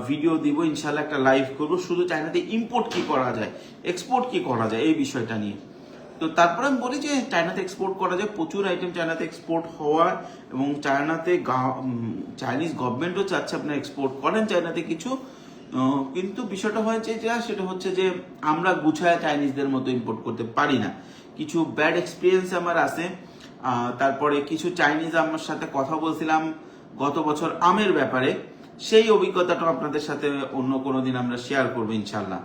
ভিডিও দিব ইনশাল্লাহ, একটা লাইভ করব শুধু চায়নাতে ইম্পোর্ট কি করা যায়, এক্সপোর্ট কি করা যায় এই বিষয়টা নিয়ে। তো তারপরে আমি বলি যে চায়নাতে এক্সপোর্ট করা যায়, প্রচুর আইটেম চায়নাতে এক্সপোর্ট হওয়া, এবং চায়নাতে চাইনিজ গভর্নমেন্টও চাচ্ছে আপনারা এক্সপোর্ট করেন চায়নাতে কিছু। কিন্তু বিষয়টা হয়েছে সেটা হচ্ছে যে আমরা গুছায় চাইনিজদের মতো ইম্পোর্ট করতে পারি না। কিছু ব্যাড এক্সপিরিয়েন্স আমার আছে। তারপরে কিছু চাইনিজ আমার সাথে কথা বলছিলাম গত বছর আমের ব্যাপারে, সেই অভিজ্ঞতাটা আপনাদের সাথে অন্য কোনো দিন আমরা শেয়ার করবো ইনশাল্লাহ।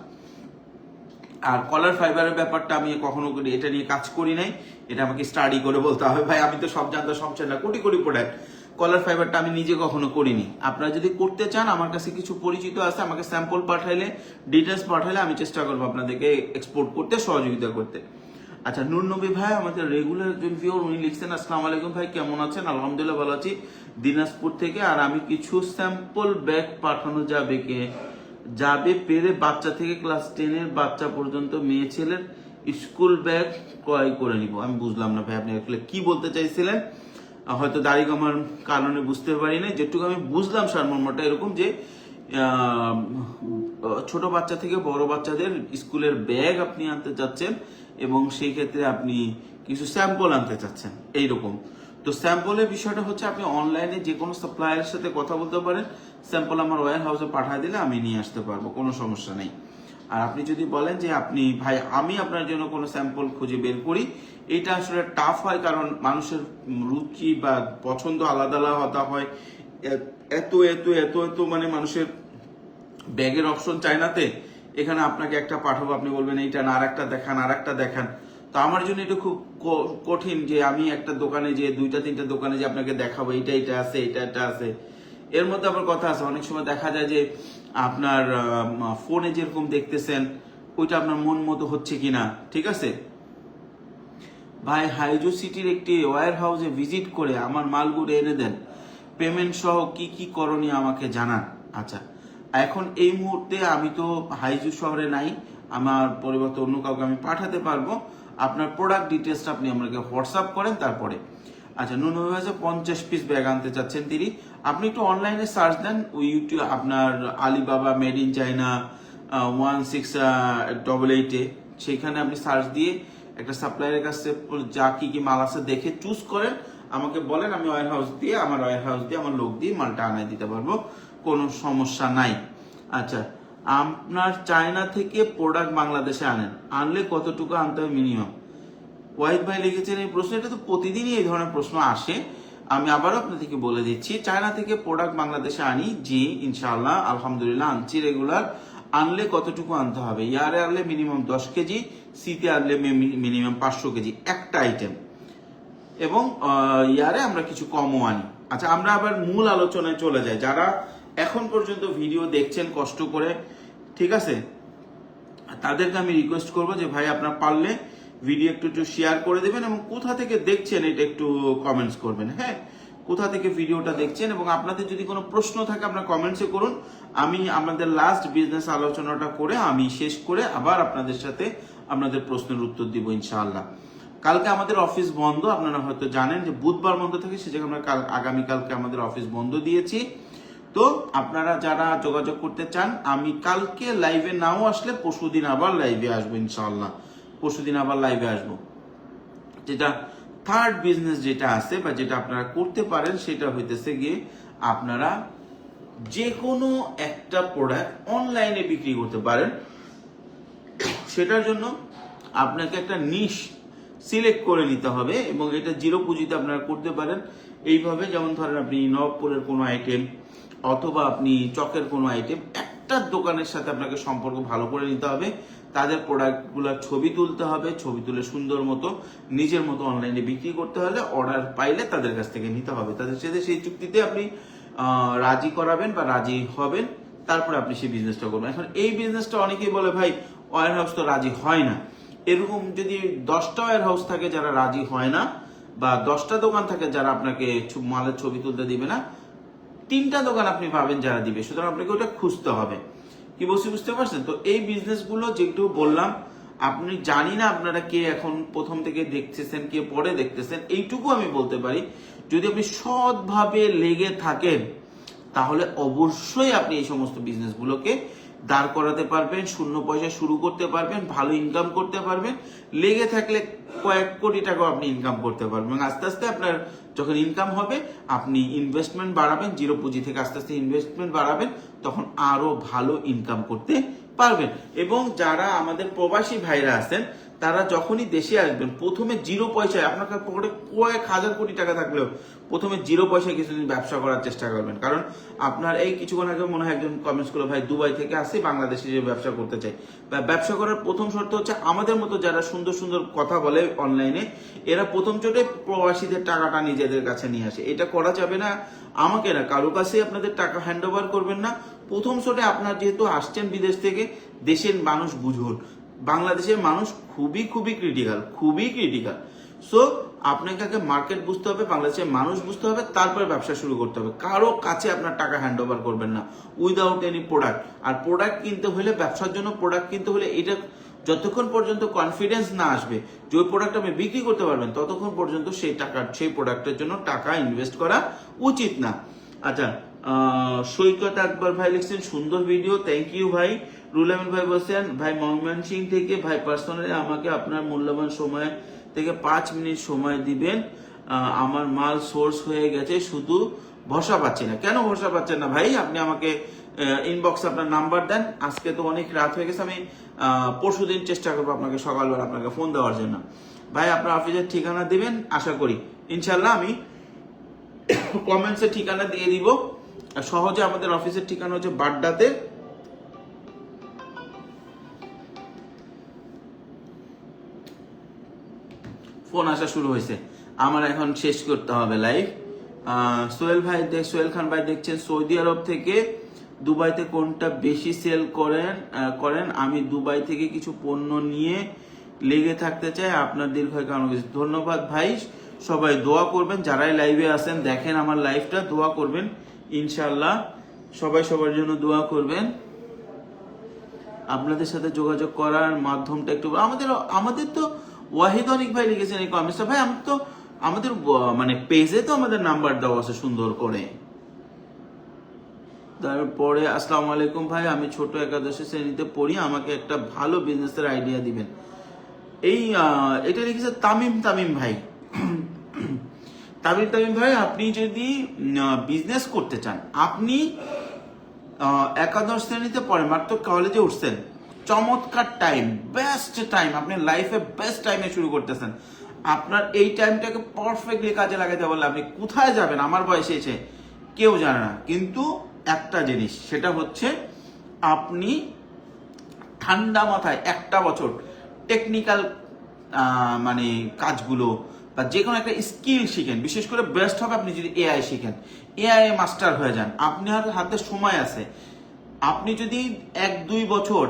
আর কলার ফাইবারের ব্যাপারটা আমি কখনো এটা নিয়ে কাজ করি নাই, এটা আমাকে স্টাডি করে বলতে হবে। ভাই আমি তো সব জানতাম, সব চাই না, কোটি কোটি প্রোডাক্ট, কলার ফাইবারটা আমি নিজে কখনো করিনি। আপনারা যদি করতে চান, আমার কাছে কিছু পরিচিত আছে, আমাকে স্যাম্পল পাঠাইলে, ডিটেলস পাঠাইলে আমি চেষ্টা করবো আপনাদেরকে এক্সপোর্ট করতে সহযোগিতা করতে। আচ্ছা, নূর নবী ভাই আমাদের রেগুলার একজন ভিউয়ার, উনি লিখছেন আসসালামু আলাইকুম ভাই, কেমন আছেন? আলহামদুলিল্লাহ ভালো আছি, দিনাজপুর থেকে। আর আমি কিছু স্যাম্পল ব্যাগ পাঠানো যাবে পেরে বাচ্চা থেকে ক্লাস 10-এর বাচ্চা পর্যন্ত মেয়ে ছেলের স্কুল ব্যাগ ক্রয় করে নিব। আমি বুঝলাম না ভাই আপনি আসলে কি বলতে চাইছিলেন, হয়তো দাড়ি কমার কারণে বুঝতে পারি না। যেটুকু আমি বুঝলাম সারমর্মটা এরকম যে ছোট বাচ্চা থেকে বড় বাচ্চাদের স্কুলের ব্যাগ আপনি আনতে চাচ্ছেন এবং সেই ক্ষেত্রে আপনি কিছু স্যাম্পল আনতে চাচ্ছেন এইরকম। তো স্যাম্পলের বিষয়টা হচ্ছে আপনি অনলাইনে যে কোনো সাপ্লায়ারের সাথে কথা বলতে পারেন, স্যাম্পল আমার ওয়্যার হাউসে পাঠিয়ে দিলে আমি নিয়ে আসতে পারবো, কোনো সমস্যা নেই। আর আপনি যদি বলেন যে আপনি ভাই আমি আপনার জন্য কোনো স্যাম্পল খুঁজে বের করি, এটা আসলে টাফ হয়, কারণ মানুষের রুচি বা পছন্দ আলাদা আলাদা হয়। এত এত এত এত মানে মানুষের ব্যাগের অপশন চায়নাতে, এখানে আপনাকে একটা পাঠাবো, আপনি বলবেন এইটা না, আর একটা দেখান। তো আমার জন্য এটা খুব কঠিন যে আমি একটা দোকানে যে 2-3টা দোকানে যে আপনাকে দেখাবো এটা আছে, এটা আছে। এর মধ্যে আবার কথা আছে, অনেক সময় দেখা যায় যে আপনার ফোনে যেরকম দেখতেছেন ওইটা আপনার মন মতো হচ্ছে কিনা, ঠিক আছে ভাই? হাইজো সিটির একটি ওয়্যার হাউসে ভিজিট করে আমার মালগুলো এনে দেন, পেমেন্ট সহ কি কি করণীয় আমাকে জানান। আচ্ছা, এখন এই মুহূর্তে আমি তো হাইজু শহরে নাই, আমার পরিবর্তে অন্য কাউকে আমি পাঠাতে পারবো। আপনার প্রোডাক্ট ডিটেলসটা আপনি আমাকে হোয়াটসঅ্যাপ করেন তারপরে। আচ্ছা, নুন 50 পিস ব্যাগ আনতে চাচ্ছেন তিনি, আপনি একটু অনলাইনে সার্চ দেন, ওই ইউটিউব আপনার আলিবাবা মেড ইন চাইনা 1688-এ, সেখানে আপনি সার্চ দিয়ে একটা সাপ্লায়ারের কাছে যা কি কি মাল আছে দেখে চুজ করেন, আমাকে বলেন, আমি আমার ওয়্যার হাউস দিয়ে আমার লোক দিয়ে মালটা আনাই দিতে পারবো, কোনো সমস্যা নাই। আচ্ছা, আপনার চায়না থেকে প্রোডাক্ট বাংলাদেশে আনলে কতটুকু আনতে হবে মিনিমাম? ওয়াহিদ ভাই লিখেছেন এই প্রশ্ন, এটা তো প্রতিদিনই এই ধরনের প্রশ্ন আসে। আমি আবারও আপনাদেরকে বলে দিচ্ছি, চায়না থেকে প্রোডাক্ট বাংলাদেশে আনি, জি ইনশাআল্লাহ আলহামদুলিল্লাহ আনছি রেগুলার। আনলে কতটুকু আনতে হবে? ইয়ারে আনলে মিনিমাম 10 কেজি, সিতে আনলে মিনিমাম 500 কেজি একটা আইটেম, এবং ইয়ারে আমরা কিছু কমও আনি। আচ্ছা, আমরা আবার মূল আলোচনায় চলে যাই। যারা এখন পর্যন্ত ভিডিও দেখছেন কষ্ট করে, ঠিক আছে, তাদেরকে আমি রিকোয়েস্ট করবো যে ভাই আপনার পারলে ভিডিও একটু শেয়ার করে দেবেন এবং কোথা থেকে দেখছেন এটা একটু কমেন্টস করবেন। হ্যাঁ, কোথা থেকে ভিডিওটা দেখছেন, এবং আপনাদের যদি কোনো প্রশ্ন থাকে আপনার কমেন্টসে করুন। আমি আমাদের লাস্ট বিজনেস আলোচনাটা করে আমি শেষ করে আবার আপনাদের সাথে আপনাদের প্রশ্নের উত্তর দিব ইনশাআল্লাহ। কালকে আমাদের অফিস বন্ধ, আপনারা হয়তো জানেন যে বুধবার বন্ধ থাকে, সে জায়গায় আমরা আগামীকালকে আমাদের অফিস বন্ধ দিয়েছি। তো আপনারা যারা যোগাযোগ করতে চান, আমি কালকে লাইভে নাও আসলে পরশুদিন আবার লাইভে আসবো ইনশাআল্লাহ, পরশুদিন আবার লাইভে আসবো। যেটা থার্ড বিজনেস যেটা আছে বা যেটা আপনারা করতে পারেন, সেটা হইতেছে গিয়ে আপনারা যে কোনো একটা প্রোডাক্ট অনলাইনে বিক্রি করতে পারেন। সেটার জন্য আপনাকে একটা নিশ সিলেক্ট করে নিতে হবে, এবং এটা জিরো পুঁজিতে আপনারা করতে পারেন এইভাবে। যেমন ধরেন আপনি নবপুরের কোনো আইটেম অথবা আপনি চকের কোনো আইটেম, একটা দোকানের সাথে আপনাকে সম্পর্ক ভালো করে নিতে হবে, তাদের প্রোডাক্টগুলোর ছবি তুলতে হবে, ছবি তুলে সুন্দর মতো নিজের মতো অনলাইনে বিক্রি করতে হলে অর্ডার পাইলে তাদের কাছ থেকে নিতে হবে, তাদের সাথে সেই চুক্তিতে আপনি রাজি করাবেন বা রাজি হবেন, তারপরে আপনি সেই বিজনেসটা করবেন। এখন এই বিজনেসটা অনেকেই বলে ভাই ওয়্যার হাউস তো রাজি হয় না। এরকম যদি 10টা ওয়্যার হাউস থাকে যারা রাজি হয় না, বা 10টা দোকান থাকে যারা আপনাকে মালের ছবি তুলতে দিবে না, 3টা দোকান আপনি পাবেন যারা দিবে। সুতরাং আপনাকে ওটা খুঁজতে হবে। কি বলছি বুঝতে পারছেন? তো এই বিজনেসগুলো যেগুলো বললাম, আপনি জানি না আপনারা কে এখন প্রথম থেকে দেখতেছেন, কে পরে দেখতেছেন, এইটুকু আমি বলতে পারি, যদি আপনি সৎভাবে লেগে থাকেন তাহলে অবশ্যই আপনি এই সমস্ত বিজনেসগুলোকে দাঁড় করাতে পারবেন, শূন্য পয়সা শুরু করতে পারবেন, ভালো ইনকাম করতে পারবেন, লেগে থাকলে কয়েক কোটি টাকাও আপনি ইনকাম করতে পারবেন। আস্তে আস্তে আপনার যখন ইনকাম হবে আপনি ইনভেস্টমেন্ট বাড়াবেন, জিরো পুঁজি থেকে আস্তে আস্তে ইনভেস্টমেন্ট বাড়াবেন, তখন আরো ভালো ইনকাম করতে পারবেন। এবং যারা আমাদের প্রবাসী ভাইরা আছেন তারা যখনই দেশে আসবেন প্রথমে জিরো পয়সায়, আপনার পকেটে কয়েক হাজার কোটি টাকা থাকলেও প্রথমে জিরো পয়সায় কিছুদিন ব্যবসা করার চেষ্টা করবেন। কারণ আপনার এই কিছুক্ষণ আগে মনে হয় একজন কমেন্টস করলো, ভাই দুবাই থেকে আসি বাংলাদেশে যে ব্যবসা করতে চাই। ব্যবসা করার প্রথম শর্ত হচ্ছে আমাদের মতো যারা সুন্দর সুন্দর কথা বলে অনলাইনে, এরা প্রথম চোটে প্রবাসীদের টাকাটা নিজেদের কাছে নিয়ে আসে। এটা করা যাবে না, আমাকে না কারো কাছে আপনাদের টাকা হ্যান্ড ওভার করবেন না। প্রথম শোটে আপনার যেহেতু আসছেন বিদেশ থেকে, দেশের মানুষ বুঝুন, বাংলাদেশের মানুষ খুবই খুবই ক্রিটিক্যাল, খুবই ক্রিটিক্যাল। সো আপনাকে আগে মার্কেট বুঝতে হবে, বাংলাদেশের মানুষ বুঝতে হবে, তারপরে ব্যবসা শুরু করতে হবে। কারো কাছে আপনার টাকা হ্যান্ড ওভার করবেন না উইদাউট এনি প্রোডাক্ট। আর প্রোডাক্ট কিনতে হলে, ব্যবসার জন্য প্রোডাক্ট কিনতে হলে, এটা যতক্ষণ পর্যন্ত কনফিডেন্স না আসবে যে ওই প্রোডাক্ট আপনি বিক্রি করতে পারবেন, ততক্ষণ পর্যন্ত সেই প্রোডাক্টের জন্য টাকা ইনভেস্ট করা উচিত না। আচ্ছা, সৈকত আকবর ভাই লিখছেন সুন্দর ভিডিও, থ্যাংক ইউ ভাই। রুল আমিন ভাই বলছেন, ভাই ময়মনসিংহ থেকে, ভাই পার্সোনালি আমাকে আপনার মূল্যবান সময় থেকে 5 মিনিট সময় দিবেন। আমার মাল সোর্স হয়ে গেছে, শুধু ভরসা পাচ্ছি না। কেন ভরসা পাচ্ছেন না ভাই? আপনি আমাকে ইনবক্সে আপনার নাম্বার দেন। আজকে তো অনেক রাত হয়ে গেছে, আমি পরশুদিন চেষ্টা করবো আপনাকে সকালবেলা আপনাকে ফোন দেওয়ার জন্য। ভাই আপনার অফিসের ঠিকানা দিবেন, আশা করি ইনশাল্লাহ আমি কমেন্টসে ঠিকানা দিয়ে দিব। সহজে আমাদের অফিসের ঠিকানা হচ্ছে বাড্ডাতে। ফোন আসা শুরু হয়েছে, আমার এখন শেষ করতে হবে লাইভ। সোহেল খান ভাই দেখছেন সৌদি আরব থেকে দুবাইতে কোনটা বেশি সেল করেন? আমি দুবাই থেকে কিছু পণ্য নিয়ে লেগে থাকতে চাই, আপনার দীর্ঘায়ু কামনা করছি। ধন্যবাদ ভাই, সবাই দোয়া করবেন, যারাই লাইভে আছেন দেখেন আমার লাইভটা, দোয়া করবেন ইনশাল্লাহ, সবাই সবার জন্য দোয়া করবেন। আপনাদের সাথে যোগাযোগ করার মাধ্যমটা একটু আমাদের তো ওয়াহিদ অনিক ভাই লিখেছেন এই কমেন্টসটা। ভাই আমি তো আমাদের মানে পেজে তো আমাদের নাম্বার দেওয়া আছে সুন্দর করে। তারপরে আসসালামু আলাইকুম ভাই, আমি ছোট একাদশী শ্রেণীতে পড়ি, আমাকে একটা ভালো বিজনেসের আইডিয়া দিবেন। এটা লিখেছে তামিম ভাই। তামিম ভাই, আপনি যদি বিজনেস করতে চান, আপনি একাদশ শ্রেণীতে পড়েন, মাত্র কলেজে উঠছেন, চমৎকার টাইম, বেস্ট টাইম, আপনি লাইফে বেস্ট টাইমে শুরু করতেছেন। আপনার এই টাইমটাকে পারফেক্টলি কাজে লাগাতে পারলে আপনি কোথায় যাবেন আমার বয়সে এসে কেউ জানে না। কিন্তু একটা জিনিস, সেটা হচ্ছে আপনি ঠান্ডা মাথায় একটা বছর টেকনিক্যাল মানে কাজগুলো বা যে কোনো একটা স্কিল শিখেন। বিশেষ করে বেস্ট হবে আপনি যদি এআই শিখেন, এআই মাস্টার হয়ে যান, আপনার হাতে সময় আছে। আপনি যদি 1-2 বছর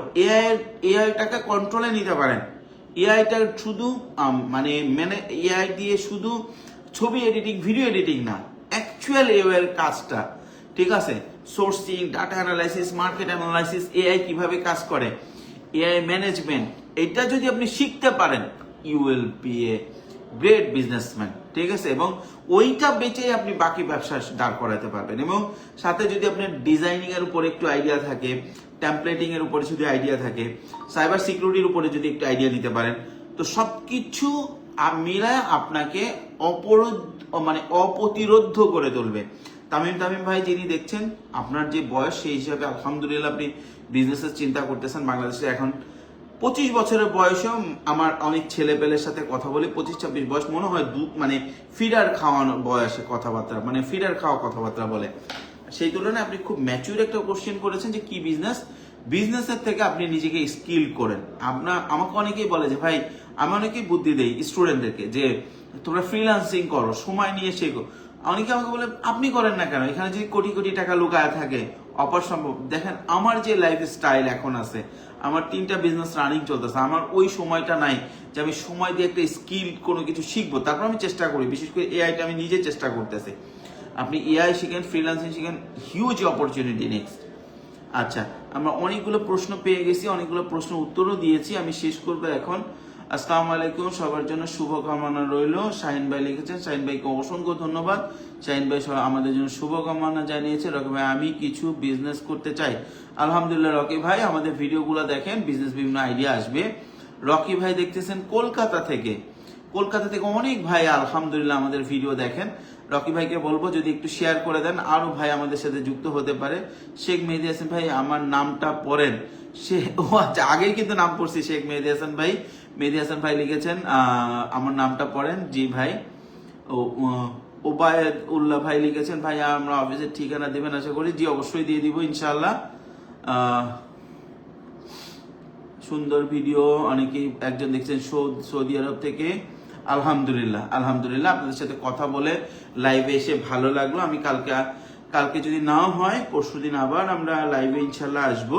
এআইটাকে কন্ট্রোলে নিতে পারেন, এআইটা শুধু মানে এআই দিয়ে শুধু ছবি এডিটিং, ভিডিও এডিটিং না, অ্যাকচুয়াল এআই কাজটা, ঠিক আছে, sourcing, data analysis, market analysis, AI কিভাবে কাজ করে, এআই ম্যানেজমেন্ট, এটা যদি আপনি শিখতে পারেন, you will be a great businessman, ঠিক আছে। এবং ওইটা বেচে আপনি বাকি ব্যবসা দাঁড় করাতে পারবেন। এবং সাথে যদি আপনার ডিজাইনিং এর উপরে একটু আইডিয়া থাকে, টেমপ্লেটিং এর উপরে যদি আইডিয়া থাকে, সাইবার সিকিউরিটির উপরে যদি একটু আইডিয়া দিতে পারেন, তো সবকিছু মিলায় আপনাকে অপ্রতিরোধ করে তুলবে। তামিম ভাই যিনি দেখছেন, আপনার যে বয়স সেই হিসাবে আলহামদুলিল্লাহ আপনি বিজনেসের চিন্তা করতেছেন। বাংলাদেশে এখন 25 বছরের বয়সেও আমার অনেক ছেলে পেলের সাথে কথা বলি, 25-26 বয়স, মনে হয় মানে ফিডার খাওয়ানো বয়সে কথাবার্তা, মানে ফিডার খাওয়া কথাবার্তা বলে। সেই তুলনায় আপনি খুব ম্যাচিউর একটা কোশ্চেন করেছেন যে কি বিজনেসের থেকে আপনি নিজেকে স্কিল করেন। আমাকে অনেকেই বলে যে ভাই, আমি অনেকেই বুদ্ধি দেই স্টুডেন্টদেরকে যে তোমরা ফ্রিল্যান্সিং করো, সময় নিয়ে শেখো। অনেকে আমাকে বলে আপনি করেন না কেন, এখানে যদি কোটি কোটি টাকা লুকায় থাকে, অপরসম্ভব। দেখেন আমার যে লাইফ স্টাইল এখন আছে, আমার 3টা বিজনেস রানিং চলতেছে, আমার ওই সময়টা নাই যে আমি সময় দিয়ে একটা স্কিল কোনো কিছু শিখবো। তারপর আমি চেষ্টা করি, বিশেষ করে এআইটা আমি নিজে চেষ্টা করতেছি। আপনি এআই শিখেন, ফ্রিল্যান্সিং শিখেন, হিউজ অপরচুনিটি নেক্সট। আচ্ছা, আমরা অনেকগুলো প্রশ্ন পেয়ে গেছি, অনেকগুলো প্রশ্ন উত্তরও দিয়েছি, আমি শেষ করবো এখন। আসসালামু আলাইকুম, সবার জন্য শুভকামনা রইল। শাহিন ভাই লিখেছেন, শাহিন ভাইকে অসংখ্য ধন্যবাদ। শাহিন ভাই আমাদের জন্য শুভকামনা জানিয়েছে। রকি ভাই, আমি কিছু বিজনেস করতে চাই। আলহামদুলিল্লাহ রকি ভাই, আমাদের ভিডিওগুলো দেখেন, বিজনেস বিভিন্ন আইডিয়া আসবে। রকি ভাই দেখতেছেন কলকাতা থেকে অনেক ভাই আলহামদুলিল্লাহ আমাদের ভিডিও দেখেন। রকি ভাইকে বলবো যদি একটু শেয়ার করে দেন, আরো ভাই আমাদের সাথে যুক্ত হতে পারে। শেখ মেহেদী হাসান ভাই, আমার নামটা পড়েন। সে ও আচ্ছা, আগেই কিন্তু নাম পড়ছি। শেখ মেহেদী হাসান ভাই, মেহেদী হাসান ভাই লিখেছেন আমার নামটা পড়েন। জি ভাই। ওবায়দ উল্লাহ ভাই লিখেছেন, ভাই আমরা অফিসের ঠিকানা দিবেন আশা করি। জি অবশ্যই দিয়ে দিব ইনশাআল্লাহ। সুন্দর ভিডিও। অনেকেই একজন দেখছেন সৌদি আরব থেকে। আলহামদুলিল্লাহ আপনাদের সাথে কথা বলে লাইভে এসে ভালো লাগলো। আমি কালকে যদি নাও হয় পরশুদিন আবার আমরা লাইভে ইনশাল্লাহ আসবো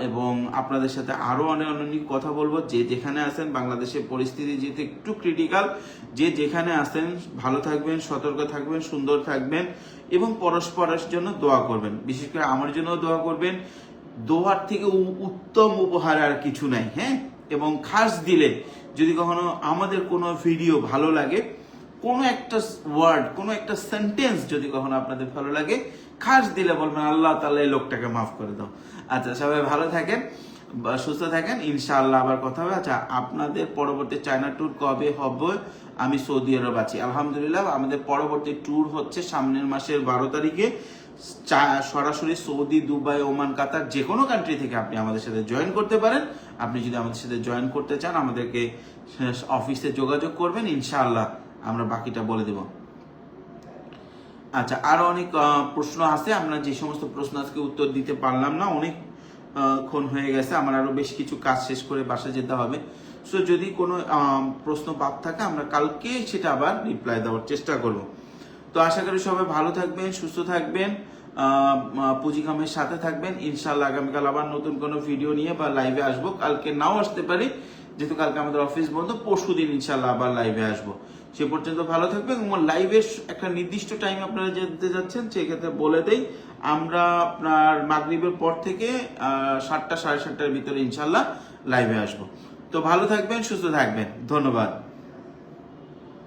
এবং আপনাদের সাথে আরো অনেক কথা বলবো। যে যেখানে আছেন, বাংলাদেশের পরিস্থিতি যেহেতু একটু ক্রিটিক্যাল, যে যেখানে আছেন ভালো থাকবেন, সতর্ক থাকবেন, সুন্দর থাকবেন এবং পরস্পরের জন্য দোয়া করবেন। বিশেষ করে আমার জন্য দোয়া করবেন। দোয়ার থেকে উত্তম উপহার আর কিছু নাই। হ্যাঁ, এবং খাস দিলে যদি কখনো আমাদের কোনো ভিডিও ভালো লাগে, কোনো একটা ওয়ার্ড, কোনো একটা সেন্টেন্স যদি কখনো আপনাদের ভালো লাগে, খাস দিলে বলবেন আল্লাহ তাআলা এই লোকটাকে মাফ করে দাও। আচ্ছা, সবাই ভালো থাকেন, সুস্থ থাকেন, ইনশাআল্লাহ আবার কথা হবে। আচ্ছা, আপনাদের পরবর্তী চায়না ট্যুর কবে হবে? আমি সৌদি আরব আছি। আলহামদুলিল্লাহ আমাদের পরবর্তী ট্যুর হচ্ছে সামনের মাসের 12 তারিখে। সরাসরি সৌদি, দুবাই, ওমান, কাতার যে কোনো কান্ট্রি থেকে আপনি আমাদের সাথে জয়েন করতে পারেন। আপনি যদি আমাদের সাথে জয়েন করতে চান, আমাদেরকে অফিসে যোগাযোগ করবেন, ইনশাআল্লাহ আমরা বাকিটা বলে দেব। আচ্ছা, আরো অনেক প্রশ্ন আছে। আমরা যে সমস্ত প্রশ্ন আজকে উত্তর দিতে পারলাম না, অনেকক্ষণ হয়ে গেছে, আমার আরো বেশ কিছু কাজ শেষ করে বাসা যেতে হবে। সো যদি কোনো প্রশ্ন বাদ থাকে, আমরা কালকে সেটা আবার রিপ্লাই দেওয়ার চেষ্টা করব। তো আশা করি সবাই ভালো থাকবেন, সুস্থ থাকবেন, পুঁজিকামের সাথে থাকবেন। ইনশাআল্লাহ আগামীকাল আবার নতুন কোনো ভিডিও নিয়ে বা লাইভে আসবো। কালকে নাও আসতে পারি, যেহেতু কালকে আমাদের অফিস বন্ধ। পরশুদিন ইনশাআল্লাহ আবার লাইভে আসবো। সে পর্যন্ত ভালো থাকবেন এবং লাইভের একটা নির্দিষ্ট টাইম আপনারা যেতে যাচ্ছেন সেক্ষেত্রে বলে দেই। আমরা আপনার মাগরিবের পর থেকে 7টা সাড়ে 7টার ভিতরে ইনশাআল্লাহ লাইভে আসবো। তো ভালো থাকবেন, সুস্থ থাকবেন, ধন্যবাদ।